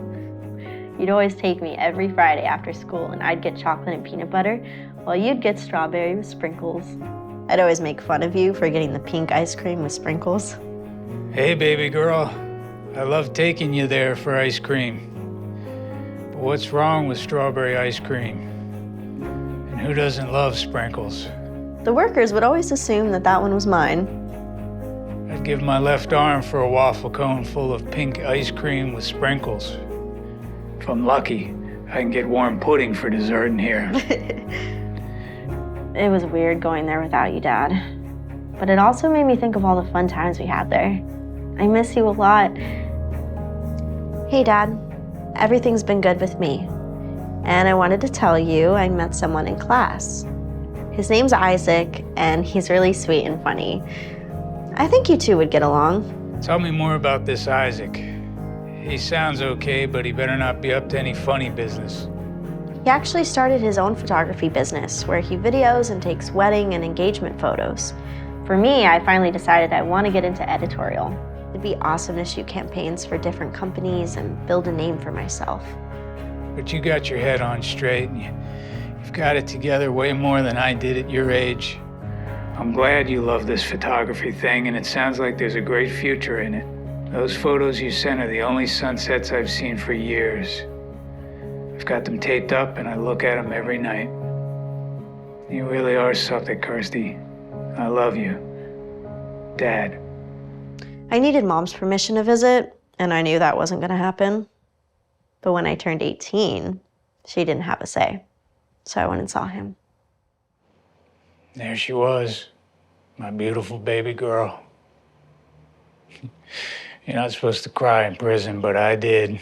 You'd always take me every Friday after school and I'd get chocolate and peanut butter while you'd get strawberry with sprinkles. I'd always make fun of you for getting the pink ice cream with sprinkles. Hey, baby girl. I love taking you there for ice cream. But what's wrong with strawberry ice cream? And who doesn't love sprinkles? The workers would always assume that that one was mine. I'd give my left arm for a waffle cone full of pink ice cream with sprinkles. If I'm lucky, I can get warm pudding for dessert in here. It was weird going there without you, Dad. But it also made me think of all the fun times we had there. I miss you a lot. Hey, Dad. Everything's been good with me. And I wanted to tell you I met someone in class. His name's Isaac, and he's really sweet and funny. I think you two would get along. Tell me more about this Isaac. He sounds okay, but he better not be up to any funny business. He actually started his own photography business where he videos and takes wedding and engagement photos. For me, I finally decided I want to get into editorial. It'd be awesome to shoot campaigns for different companies and build a name for myself. But you got your head on straight, and you've got it together way more than I did at your age. I'm glad you love this photography thing, and it sounds like there's a great future in it. Those photos you sent are the only sunsets I've seen for years. I've got them taped up, and I look at them every night. You really are something, Kirsty. I love you. Dad. I needed Mom's permission to visit, and I knew that wasn't going to happen. But when I turned 18, she didn't have a say. So I went and saw him. There she was, my beautiful baby girl. You're not supposed to cry in prison, but I did.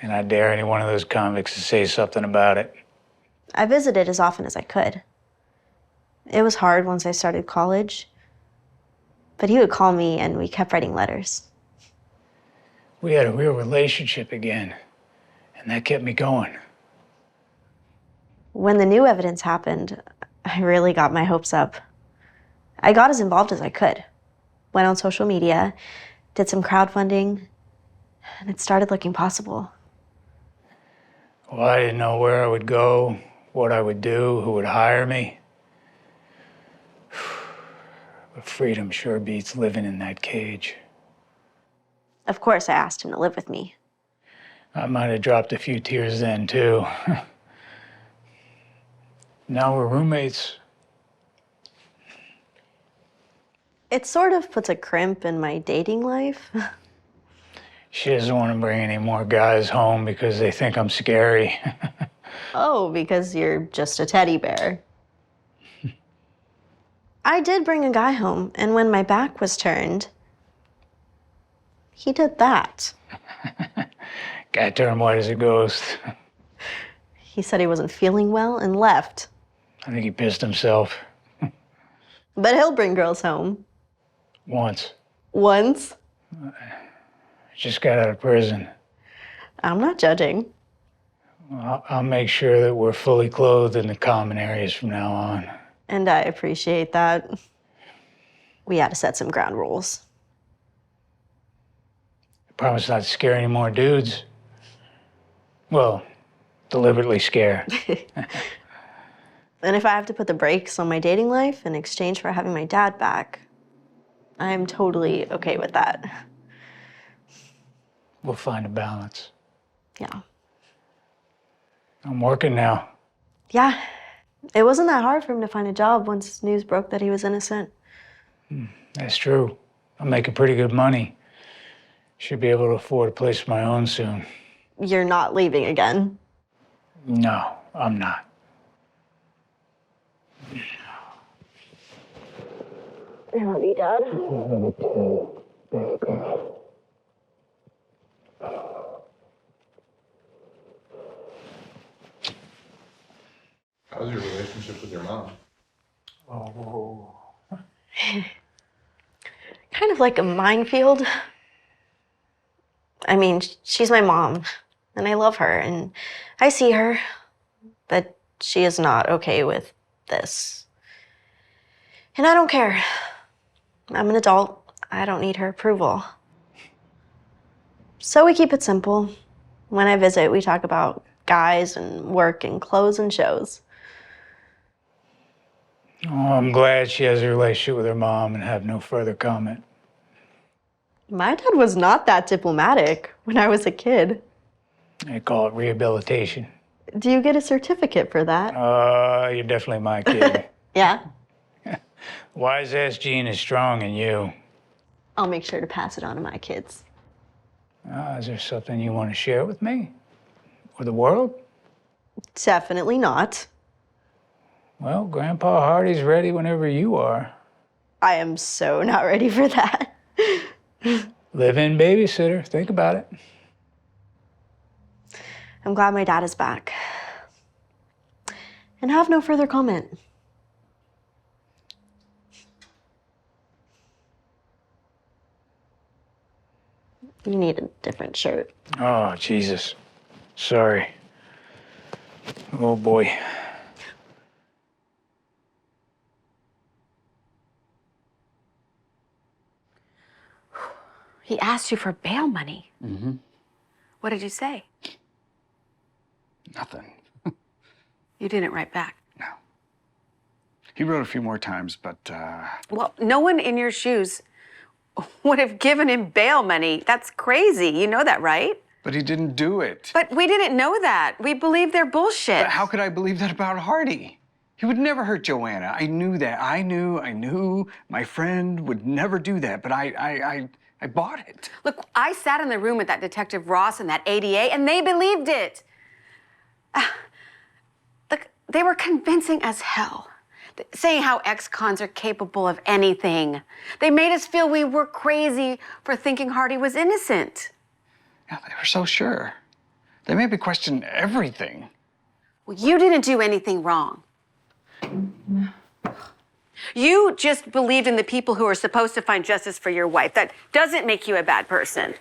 And I dare any one of those convicts to say something about it. I visited as often as I could. It was hard once I started college. But he would call me and we kept writing letters. We had a real relationship again, and that kept me going. When the new evidence happened, I really got my hopes up. I got as involved as I could. Went on social media, did some crowdfunding, and it started looking possible. Well, I didn't know where I would go, what I would do, who would hire me. But freedom sure beats living in that cage. Of course, I asked him to live with me. I might have dropped a few tears then, too. Now we're roommates. It sort of puts a crimp in my dating life. She doesn't want to bring any more guys home because they think I'm scary. Oh, because you're just a teddy bear. I did bring a guy home, and when my back was turned, he did that. Guy turned white as a ghost. He said he wasn't feeling well and left. I think he pissed himself. But he'll bring girls home. Once. Once? Just got out of prison. I'm not judging. I'll make sure that we're fully clothed in the common areas from now on. And I appreciate that. We had to set some ground rules. I promise not to scare any more dudes. Well, deliberately scare. And if I have to put the brakes on my dating life in exchange for having my dad back, I'm totally okay with that. We'll find a balance. Yeah. I'm working now. Yeah. It wasn't that hard for him to find a job once news broke that he was innocent. That's true. I'm making pretty good money. Should be able to afford a place of my own soon. You're not leaving again. No, I'm not. I love you, Dad. I love you too, baby girl. How's your relationship with your mom? Oh. Kind of like a minefield. I mean, she's my mom, and I love her, and I see her, but she is not okay with this. And I don't care. I'm an adult. I don't need her approval. So we keep it simple. When I visit, we talk about guys and work and clothes and shows. Oh, I'm glad she has a relationship with her mom and have no further comment. My dad was not that diplomatic when I was a kid. They call it rehabilitation. Do you get a certificate for that? You're definitely my kid. Yeah? Wise ass gene is strong in you. I'll make sure to pass it on to my kids. Is there something you want to share with me? Or the world? Definitely not. Well, Grandpa Hardy's ready whenever you are. I am so not ready for that. Live-in babysitter. Think about it. I'm glad my dad is back. And have no further comment. You need a different shirt. Oh, Jesus. Sorry. Oh, boy. He asked you for bail money. Mm-hmm. What did you say? Nothing. You didn't write back. No. He wrote a few more times, but, Well, no one in your shoes would have given him bail money. That's crazy. You know that, right? But he didn't do it. But we didn't know that. We believe they're bullshit. But how could I believe that about Hardy? He would never hurt Joanna. I knew that. I knew my friend would never do that, but I bought it. Look, I sat in the room with that Detective Ross and that ADA, and they believed it. Look, they were convincing as hell, saying how ex-cons are capable of anything. They made us feel we were crazy for thinking Hardy was innocent. Yeah, they were so sure. They made me question everything. Well, you didn't do anything wrong. You just believed in the people who are supposed to find justice for your wife. That doesn't make you a bad person.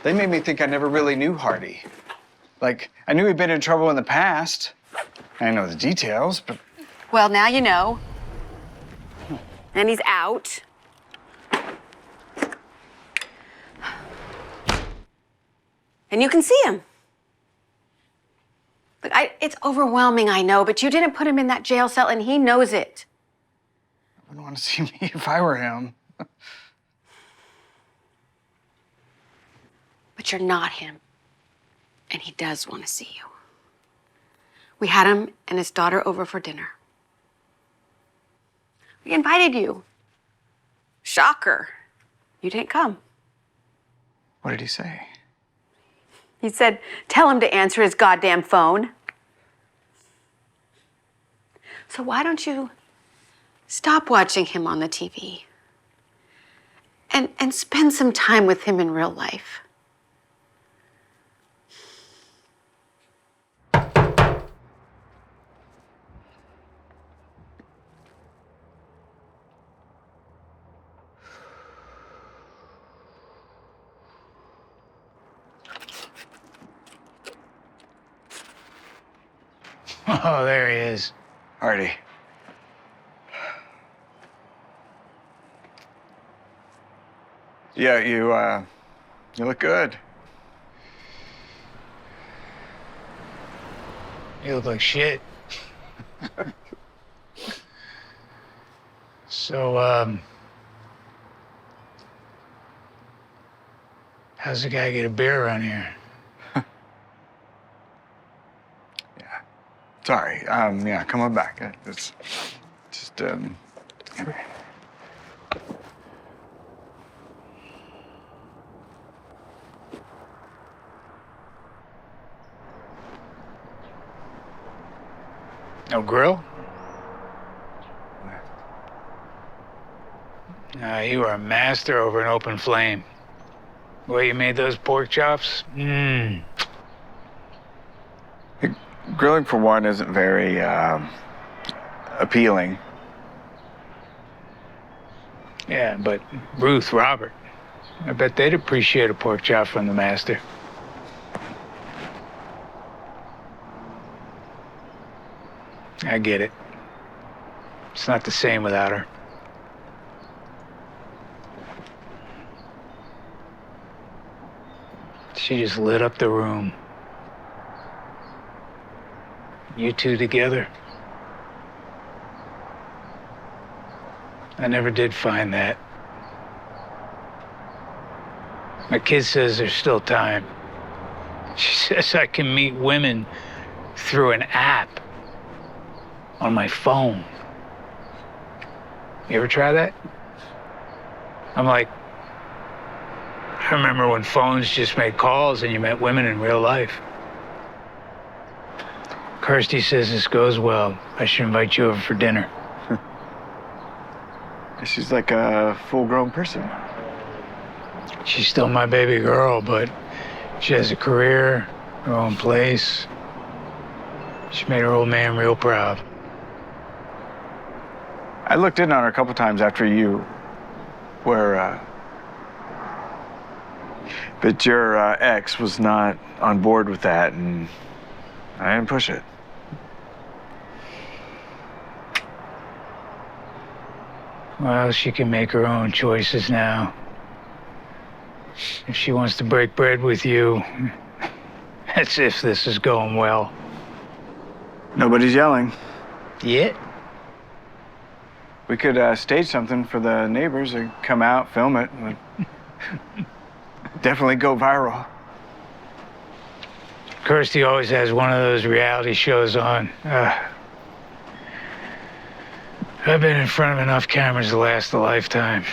They made me think I never really knew Hardy. Like, I knew he'd been in trouble in the past. I know the details, but... Well, now you know. And he's out. And you can see him. Look, it's overwhelming, I know, but you didn't put him in that jail cell, and he knows it. I wouldn't want to see me if I were him. But you're not him. And he does want to see you. We had him and his daughter over for dinner. We invited you. Shocker. You didn't come. What did he say? He said, tell him to answer his goddamn phone. So why don't you stop watching him on the TV and spend some time with him in real life? Oh, there he is. Hardy. Yeah, you look good. You look like shit. So, how's the guy get a beer around here? Sorry. Yeah, come on back. It's just, come here. No grill? You were a master over an open flame. The way you made those pork chops? Grilling, for one, isn't very appealing. Yeah, but Ruth, Robert, I bet they'd appreciate a pork chop from the master. I get it. It's not the same without her. She just lit up the room. You two together. I never did find that. My kid says there's still time. She says I can meet women through an app on my phone. You ever try that? I'm like, I remember when phones just made calls and you met women in real life. Kirsty says this goes well. I should invite you over for dinner. She's like a full-grown person. She's still my baby girl, but she has a career, her own place. She made her old man real proud. I looked in on her a couple times after you were, but your ex was not on board with that, and I didn't push it. Well, she can make her own choices now. If she wants to break bread with you, that's if this is going well. Nobody's yelling. Yet? We could stage something for the neighbors and come out, film it. And definitely go viral. Kirsty always has one of those reality shows on. I've been in front of enough cameras to last a lifetime.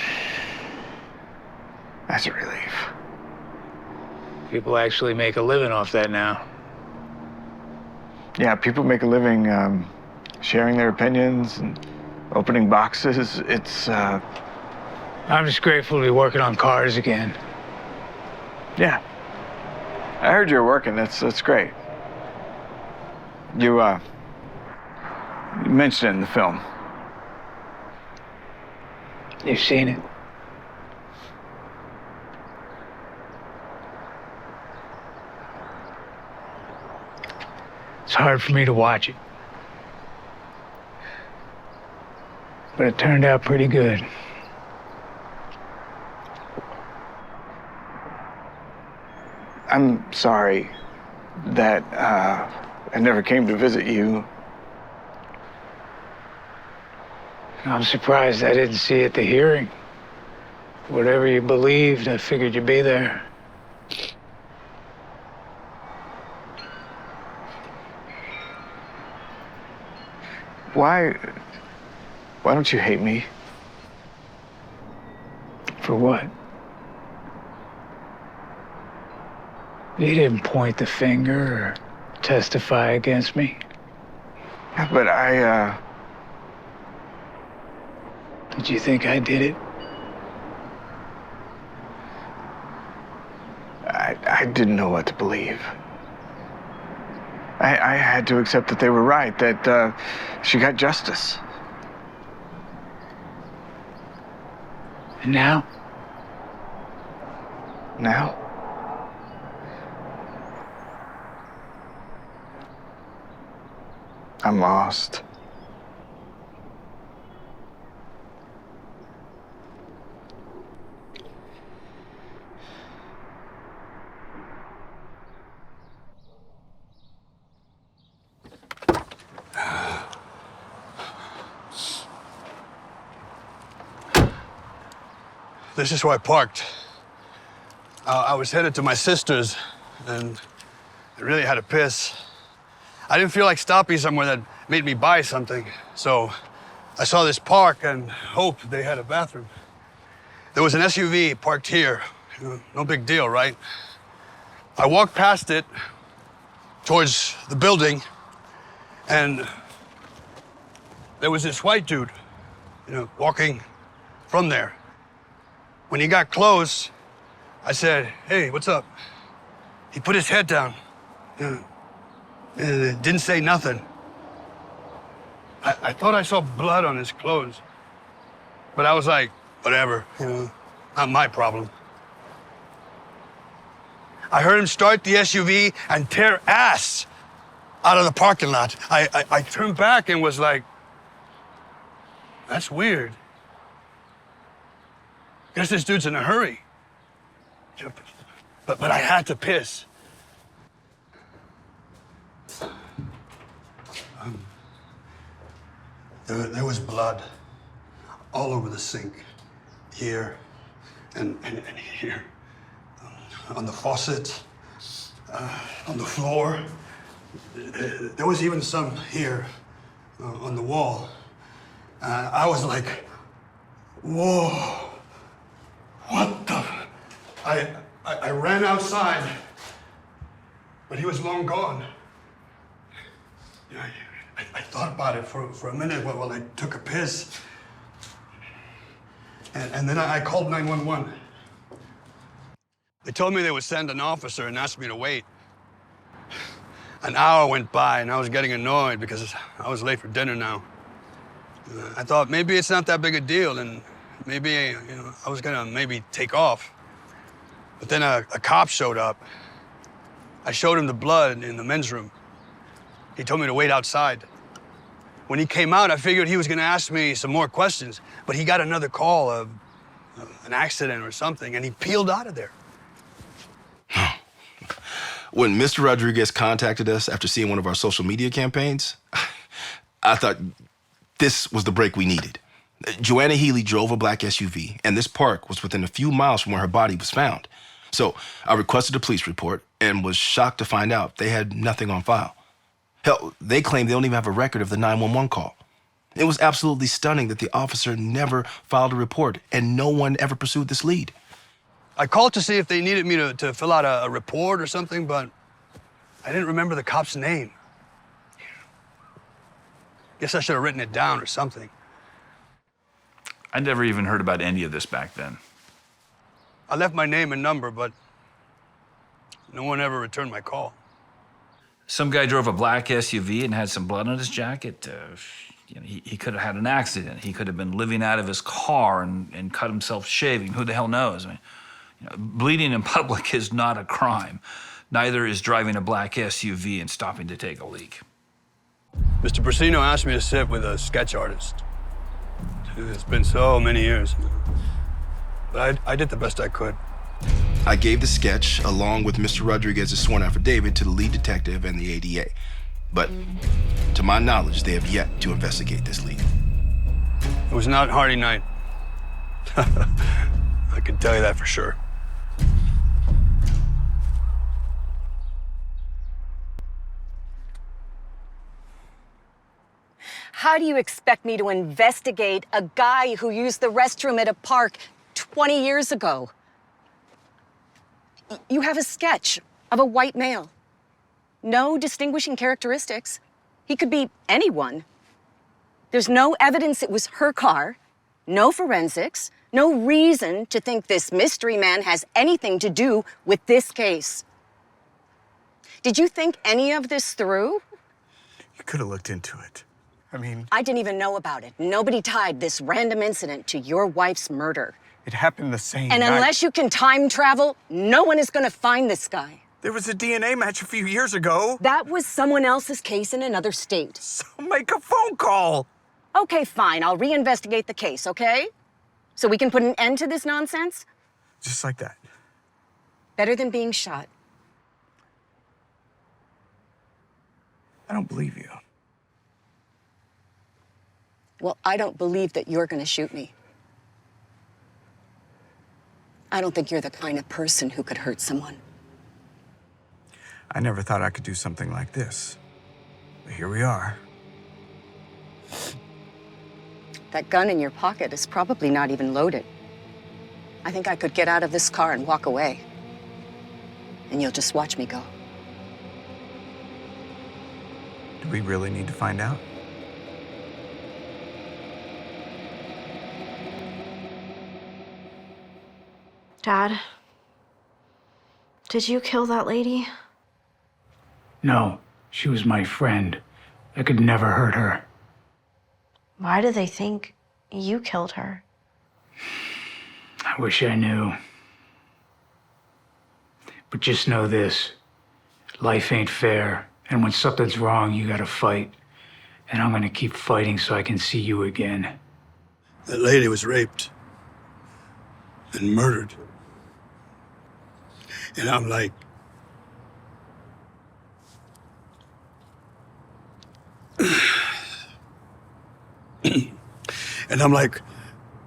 That's a relief. People actually make a living off that now. Yeah, people make a living sharing their opinions and opening boxes. It's, I'm just grateful to be working on cars again. Yeah. I heard you were working. That's great. You mentioned it in the film. You've seen it. It's hard for me to watch it. But it turned out pretty good. I'm sorry that I never came to visit you. I'm surprised I didn't see you at the hearing. Whatever you believed, I figured you'd be there. Why don't you hate me? For what? You didn't point the finger or testify against me. Yeah, but Did you think I did it? I didn't know what to believe. I had to accept that they were right, that she got justice. And now? Now? I'm lost. This is where I parked. I was headed to my sister's, and I really had to piss. I didn't feel like stopping somewhere that made me buy something, so I saw this park and hoped they had a bathroom. There was an SUV parked here. No big deal, right? I walked past it towards the building, and there was this white dude, walking from there. When he got close, I said, "Hey, what's up?" He put his head down. Didn't say nothing. I thought I saw blood on his clothes. But I was like, whatever, not my problem. I heard him start the SUV and tear ass out of the parking lot. I turned back and was like, that's weird. Guess this dude's in a hurry. But I had to piss. There was blood all over the sink, here and here, on the faucet, on the floor. There was even some here on the wall. I was like, whoa, what the? I ran outside, but he was long gone. I thought about it for a minute while I took a piss. And then I called 911. They told me they would send an officer and asked me to wait. An hour went by and I was getting annoyed because I was late for dinner now. I thought maybe it's not that big a deal and maybe, I was gonna maybe take off. But then a cop showed up. I showed him the blood in the men's room. He told me to wait outside. When he came out, I figured he was gonna ask me some more questions, but he got another call of an accident or something, and he peeled out of there. When Mr. Rodriguez contacted us after seeing one of our social media campaigns, I thought this was the break we needed. Joanna Healy drove a black SUV, and this park was within a few miles from where her body was found. So I requested a police report and was shocked to find out they had nothing on file. Hell, they claim they don't even have a record of the 911 call. It was absolutely stunning that the officer never filed a report and no one ever pursued this lead. I called to see if they needed me to fill out a report or something, but I didn't remember the cop's name. Guess I should have written it down or something. I never even heard about any of this back then. I left my name and number, but no one ever returned my call. Some guy drove a black SUV and had some blood on his jacket. He could have had an accident. He could have been living out of his car and cut himself shaving. Who the hell knows? I mean, bleeding in public is not a crime. Neither is driving a black SUV and stopping to take a leak. Mr. Persino asked me to sit with a sketch artist. It's been so many years. But I did the best I could. I gave the sketch, along with Mr. Rodriguez's sworn affidavit, to the lead detective and the ADA. But to my knowledge, they have yet to investigate this lead. It was not Hardy night. I can tell you that for sure. How do you expect me to investigate a guy who used the restroom at a park 20 years ago? You have a sketch of a white male. No distinguishing characteristics. He could be anyone. There's no evidence it was her car, no forensics, no reason to think this mystery man has anything to do with this case. Did you think any of this through? You could have looked into it. I didn't even know about it. Nobody tied this random incident to your wife's murder. It happened the same And night. unless you can time travel, no one is gonna find this guy. There was a DNA match a few years ago. That was someone else's case in another state. So make a phone call. Okay, fine. I'll reinvestigate the case, okay? So we can put an end to this nonsense? Just like that. Better than being shot. I don't believe you. Well, I don't believe that you're gonna shoot me. I don't think you're the kind of person who could hurt someone. I never thought I could do something like this. But here we are. That gun in your pocket is probably not even loaded. I think I could get out of this car and walk away. And you'll just watch me go. Do we really need to find out? Dad, did you kill that lady? No, she was my friend. I could never hurt her. Why do they think you killed her? I wish I knew. But just know this. Life ain't fair, and when something's wrong, you gotta fight. And I'm gonna keep fighting so I can see you again. That lady was raped and murdered. And I'm like,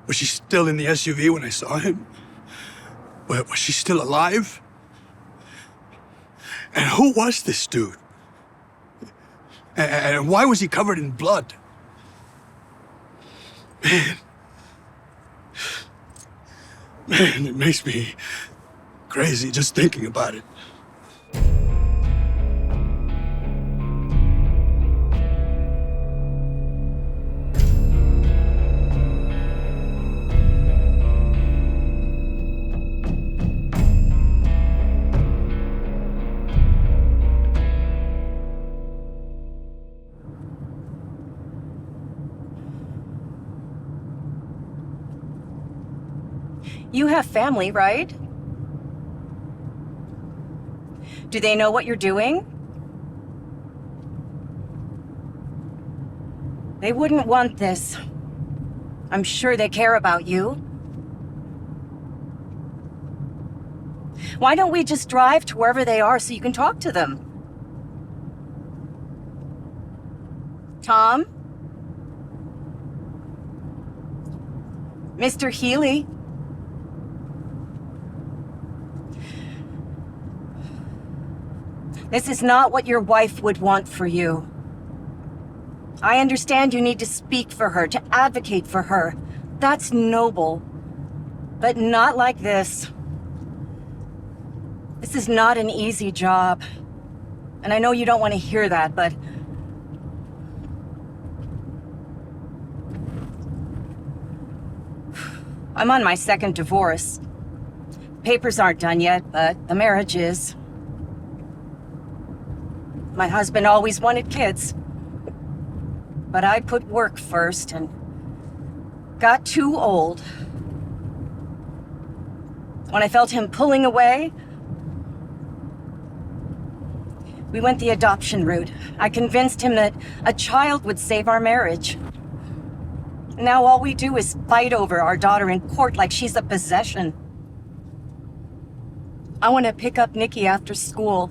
was she still in the SUV when I saw him? Was she still alive? And who was this dude? And why was he covered in blood? Man, it makes me crazy just thinking about it. You have family, right? Do they know what you're doing? They wouldn't want this. I'm sure they care about you. Why don't we just drive to wherever they are so you can talk to them? Tom? Mr. Healy? This is not what your wife would want for you. I understand you need to speak for her, to advocate for her. That's noble. But not like this. This is not an easy job. And I know you don't want to hear that, but... I'm on my second divorce. Papers aren't done yet, but the marriage is. My husband always wanted kids. But I put work first and got too old. When I felt him pulling away, we went the adoption route. I convinced him that a child would save our marriage. Now all we do is fight over our daughter in court like she's a possession. I want to pick up Nikki after school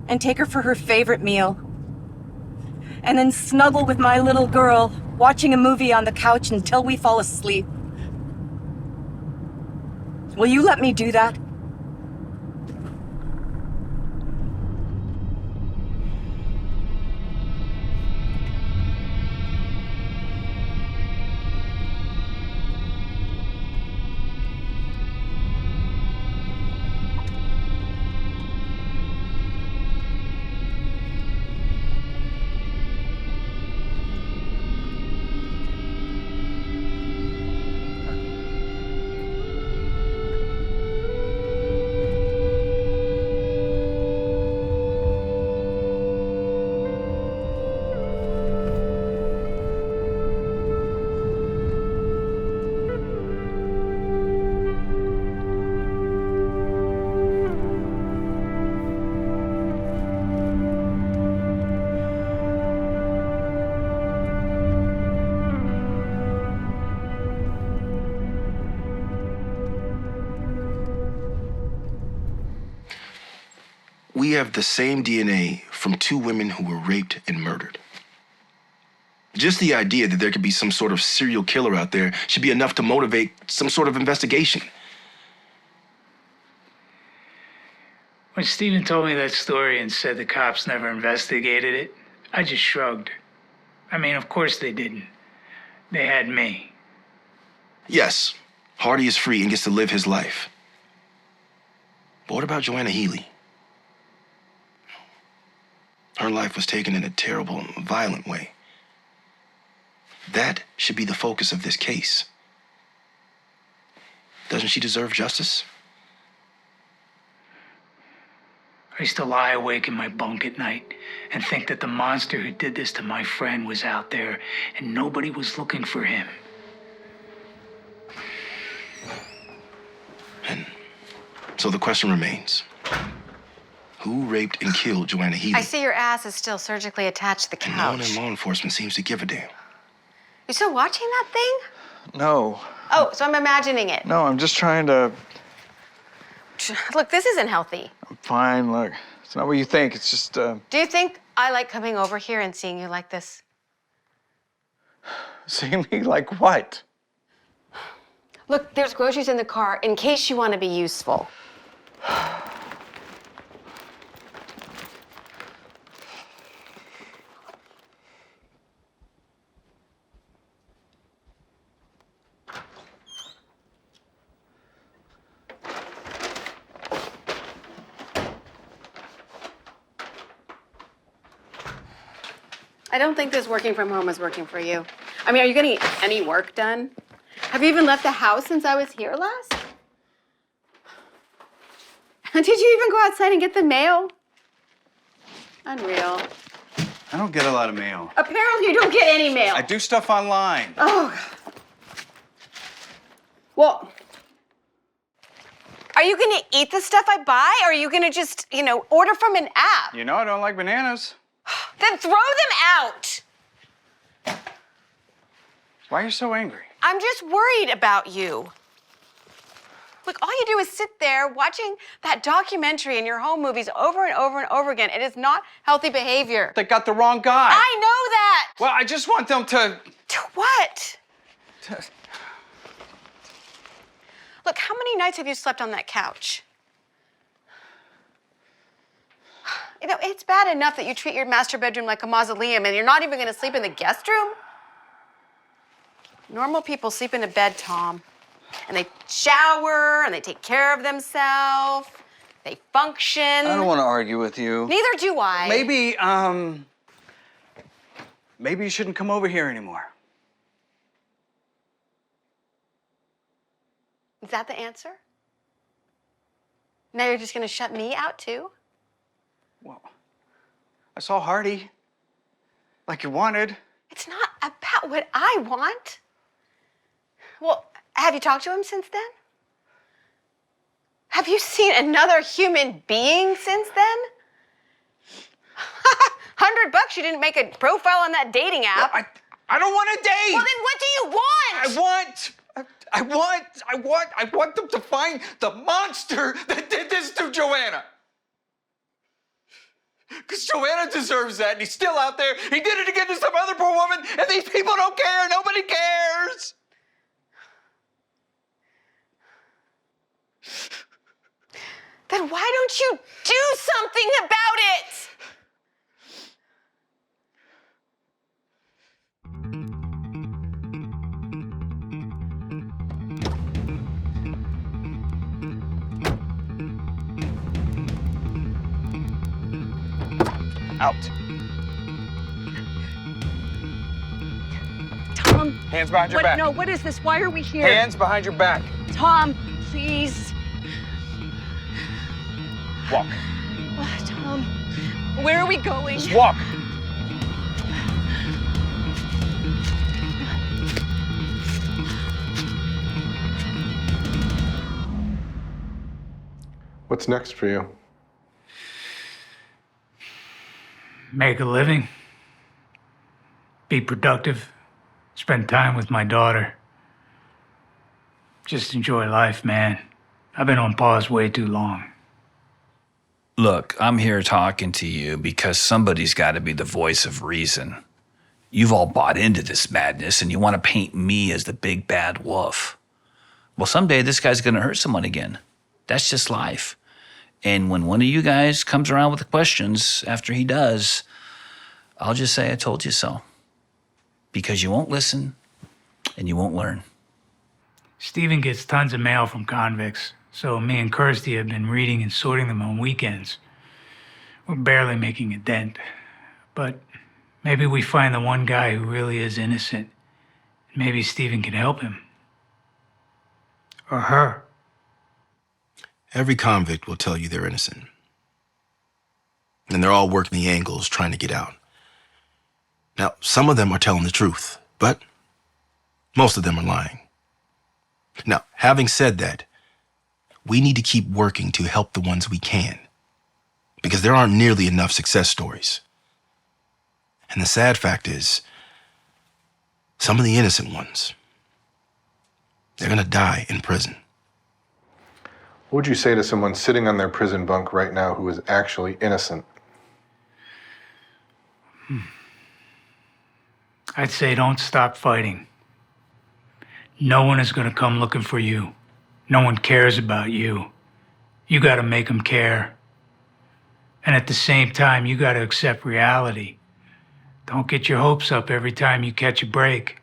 and take her for her favorite meal. And then snuggle with my little girl, watching a movie on the couch until we fall asleep. Will you let me do that? We have the same DNA from two women who were raped and murdered. Just the idea that there could be some sort of serial killer out there should be enough to motivate some sort of investigation. When Stephen told me that story and said the cops never investigated it, I just shrugged. I mean, of course they didn't. They had me. Yes, Hardy is free and gets to live his life. But what about Joanna Healy? Her life was taken in a terrible, violent way. That should be the focus of this case. Doesn't she deserve justice? I used to lie awake in my bunk at night and think that the monster who did this to my friend was out there and nobody was looking for him. And so the question remains. Who raped and killed Joanna Healy? I see your ass is still surgically attached to the And no one couch. in law enforcement seems to give a damn. You still watching that thing? No. Oh, so I'm imagining it. No, I'm just trying to. Look, this isn't healthy. I'm fine. Look, it's not what you think. It's just. Do you think I like coming over here and seeing you like this? Seeing me like what? Look, there's groceries in the car in case you want to be useful. I don't think this working from home is working for you. I mean, are you getting any work done? Have you even left the house since I was here last? Did you even go outside and get the mail? Unreal. I don't get a lot of mail. Apparently you don't get any mail. I do stuff online. Oh. Well, are you gonna eat the stuff I buy, or are you gonna just, order from an app? You know I don't like bananas. Then throw them out. Why are you so angry? I'm just worried about you. Look, all you do is sit there watching that documentary and your home movies over and over and over again. It is not healthy behavior. They got the wrong guy. I know that. Well, I just want them to. To what? Look, how many nights have you slept on that couch? It's bad enough that you treat your master bedroom like a mausoleum and you're not even gonna sleep in the guest room. Normal people sleep in a bed, Tom. And they shower and they take care of themselves. They function. I don't want to argue with you. Neither do I. Maybe you shouldn't come over here anymore. Is that the answer? Now you're just gonna shut me out too? Well, I saw Hardy. Like you wanted. It's not about what I want. Well, have you talked to him since then? Have you seen another human being since then? $100 you didn't make a profile on that dating app. Well, I don't want to date. Well, then what do you want? I want them to find the monster that did this to Joanna. Because Joanna deserves that, and he's still out there. He did it again to some other poor woman, and these people don't care. Nobody cares. Then why don't you do something about it? Out. Tom. Hands behind your back. No, what is this? Why are we here? Hands behind your back. Tom, please. Walk. Tom, where are we going? Just walk. What's next for you? Make a living. Be productive. Spend time with my daughter. Just enjoy life, man. I've been on pause way too long. Look, I'm here talking to you because somebody's got to be the voice of reason. You've all bought into this madness and you want to paint me as the big bad wolf. Well, someday this guy's going to hurt someone again. That's just life. And when one of you guys comes around with the questions after he does, I'll just say I told you so. Because you won't listen and you won't learn. Steven gets tons of mail from convicts, so me and Kirsty have been reading and sorting them on weekends. We're barely making a dent, but maybe we find the one guy who really is innocent. Maybe Steven can help him. or her? Every convict will tell you they're innocent. And they're all working the angles trying to get out. Now, some of them are telling the truth, but most of them are lying. Now, having said that, we need to keep working to help the ones we can, because there aren't nearly enough success stories. And the sad fact is, some of the innocent ones, they're gonna die in prison. What would you say to someone sitting on their prison bunk right now who is actually innocent? I'd say don't stop fighting. No one is gonna come looking for you. No one cares about you. You gotta make them care. And at the same time, you gotta accept reality. Don't get your hopes up every time you catch a break,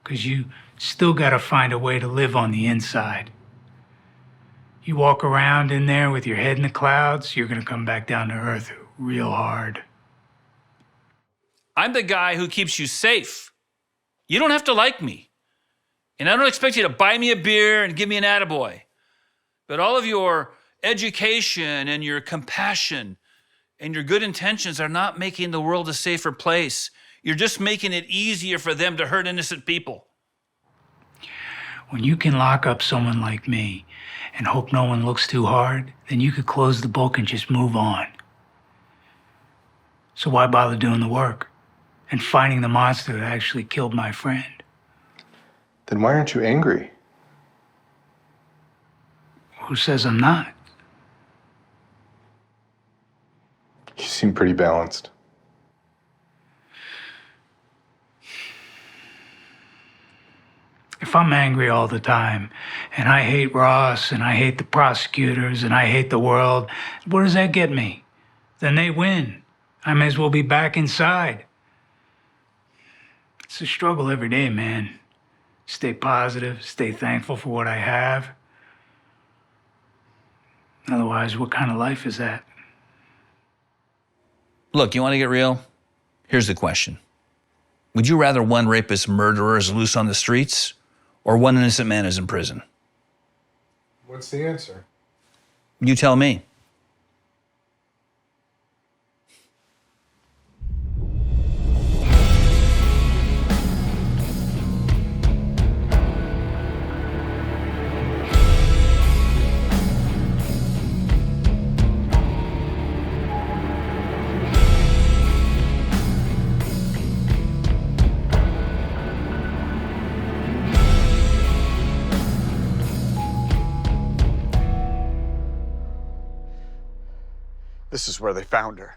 because you still gotta find a way to live on the inside. You walk around in there with your head in the clouds, you're gonna come back down to earth real hard. I'm the guy who keeps you safe. You don't have to like me. And I don't expect you to buy me a beer and give me an attaboy. But all of your education and your compassion and your good intentions are not making the world a safer place. You're just making it easier for them to hurt innocent people. When you can lock up someone like me and hope no one looks too hard, then you could close the book and just move on. So why bother doing the work and finding the monster that actually killed my friend? Then why aren't you angry? Who says I'm not? You seem pretty balanced. If I'm angry all the time, and I hate Ross, and I hate the prosecutors, and I hate the world, what does that get me? Then they win. I may as well be back inside. It's a struggle every day, man. Stay positive, stay thankful for what I have. Otherwise, what kind of life is that? Look, you want to get real? Here's the question. Would you rather one rapist murderer is loose on the streets or one innocent man is in prison? What's the answer? You tell me. This is where they found her.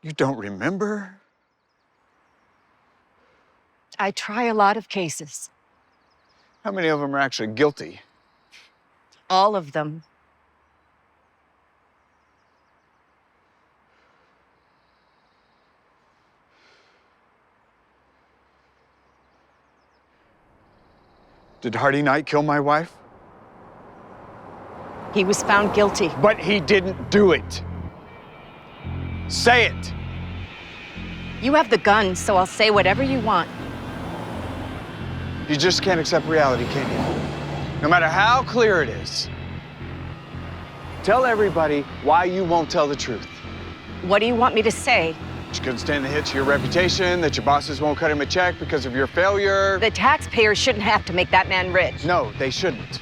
You don't remember? I try a lot of cases. How many of them are actually guilty? All of them. Did Hardy Knight kill my wife? He was found guilty. But he didn't do it. Say it. You have the gun, so I'll say whatever you want. You just can't accept reality, can you? No matter how clear it is. Tell everybody why you won't tell the truth. What do you want me to say? You couldn't stand the hit to your reputation, that your bosses won't cut him a check because of your failure. The taxpayers shouldn't have to make that man rich. No, they shouldn't.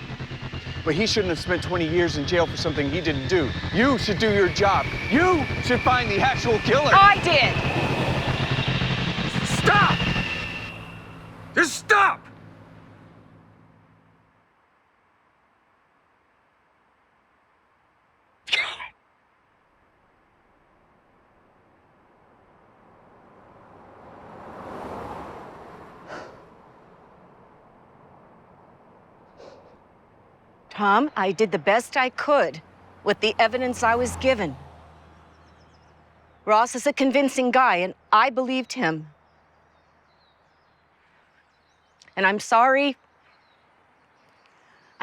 But he shouldn't have spent 20 years in jail for something he didn't do. You should do your job. You should find the actual killer. I did! Stop! Just stop! Tom, I did the best I could with the evidence I was given. Ross is a convincing guy, and I believed him. And I'm sorry.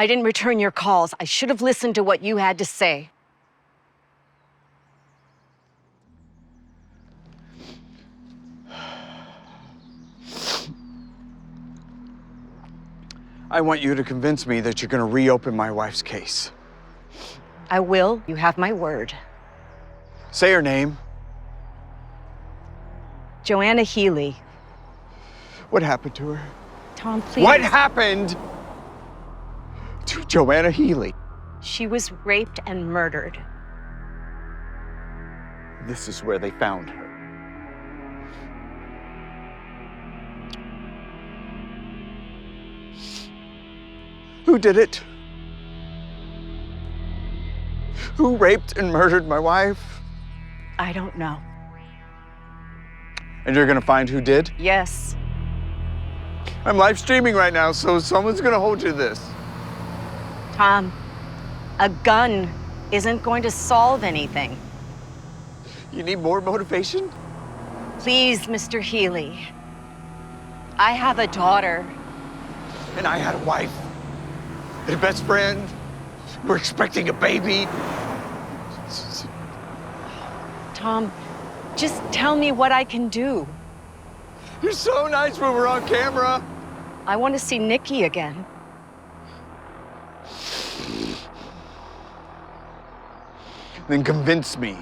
I didn't return your calls. I should have listened to what you had to say. I want you to convince me that you're going to reopen my wife's case. I will. You have my word. Say her name. Joanna Healy. What happened to her? Tom, please. What happened to Joanna Healy? She was raped and murdered. This is where they found her. Who did it? Who raped and murdered my wife? I don't know. And you're gonna find who did? Yes. I'm live streaming right now, so someone's gonna hold you to this. Tom, a gun isn't going to solve anything. You need more motivation? Please, Mr. Healy. I have a daughter. And I had a wife. And a best friend. We're expecting a baby. Tom, just tell me what I can do. You're so nice when we're on camera. I want to see Nikki again. Then convince me.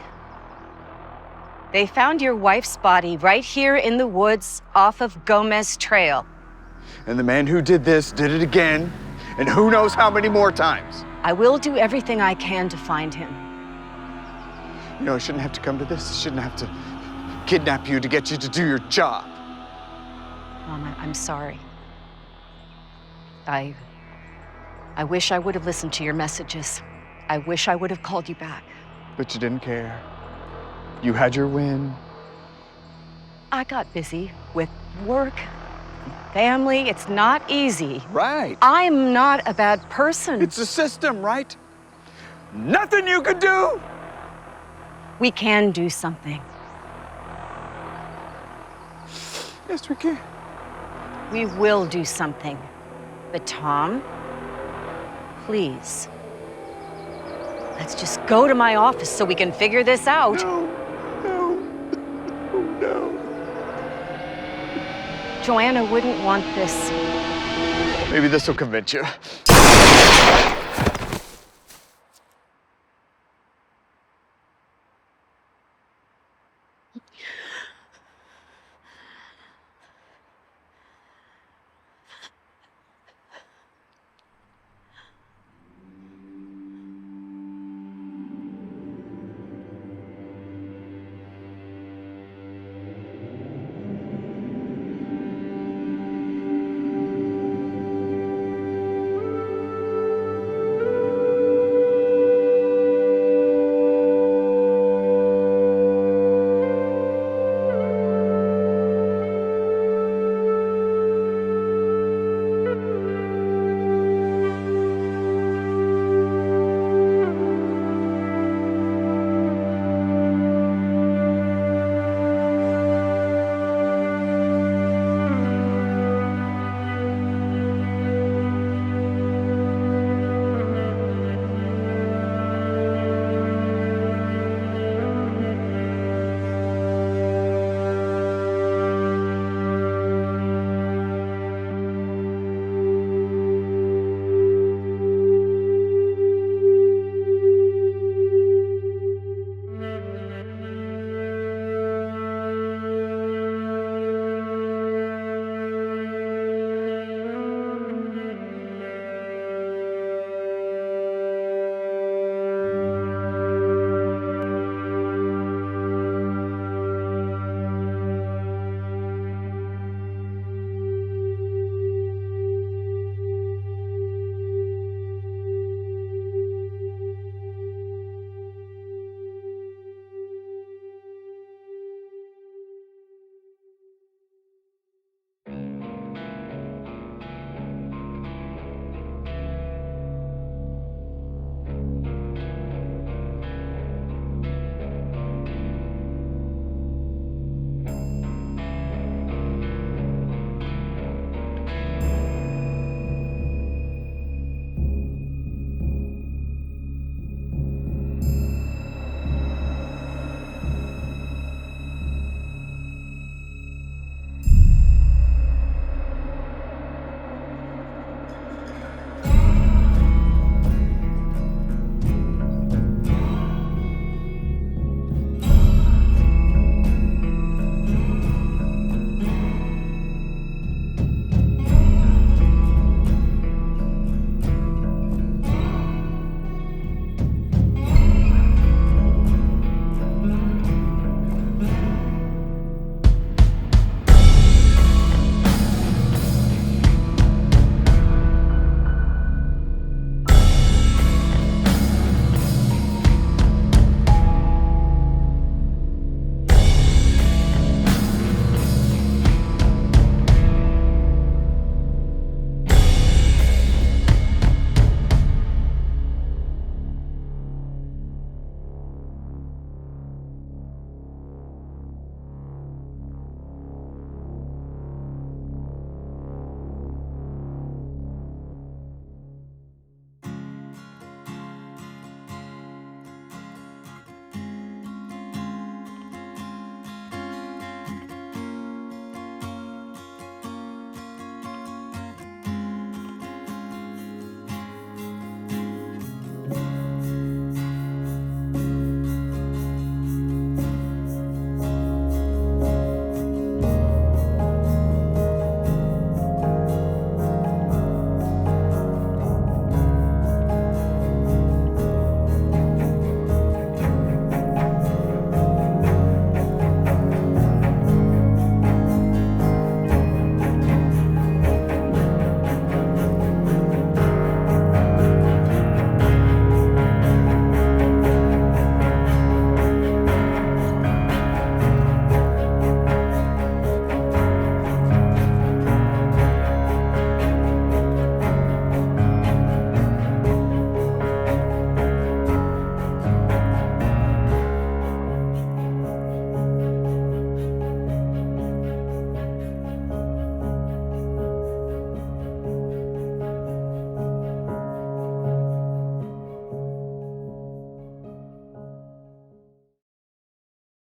They found your wife's body right here in the woods off of Gomez Trail. And the man who did this did it again, and who knows how many more times. I will do everything I can to find him. You know, I shouldn't have to come to this. I shouldn't have to kidnap you to get you to do your job. Mom, I'm sorry. I wish I would have listened to your messages. I wish I would have called you back. But you didn't care. You had your win. I got busy with work, family. It's not easy. Right. I'm not a bad person. It's a system, right? Nothing you could do. We can do something. Yes, we can. We will do something. But Tom, please, let's just go to my office so we can figure this out. No. Joanna wouldn't want this. Maybe this will convince you.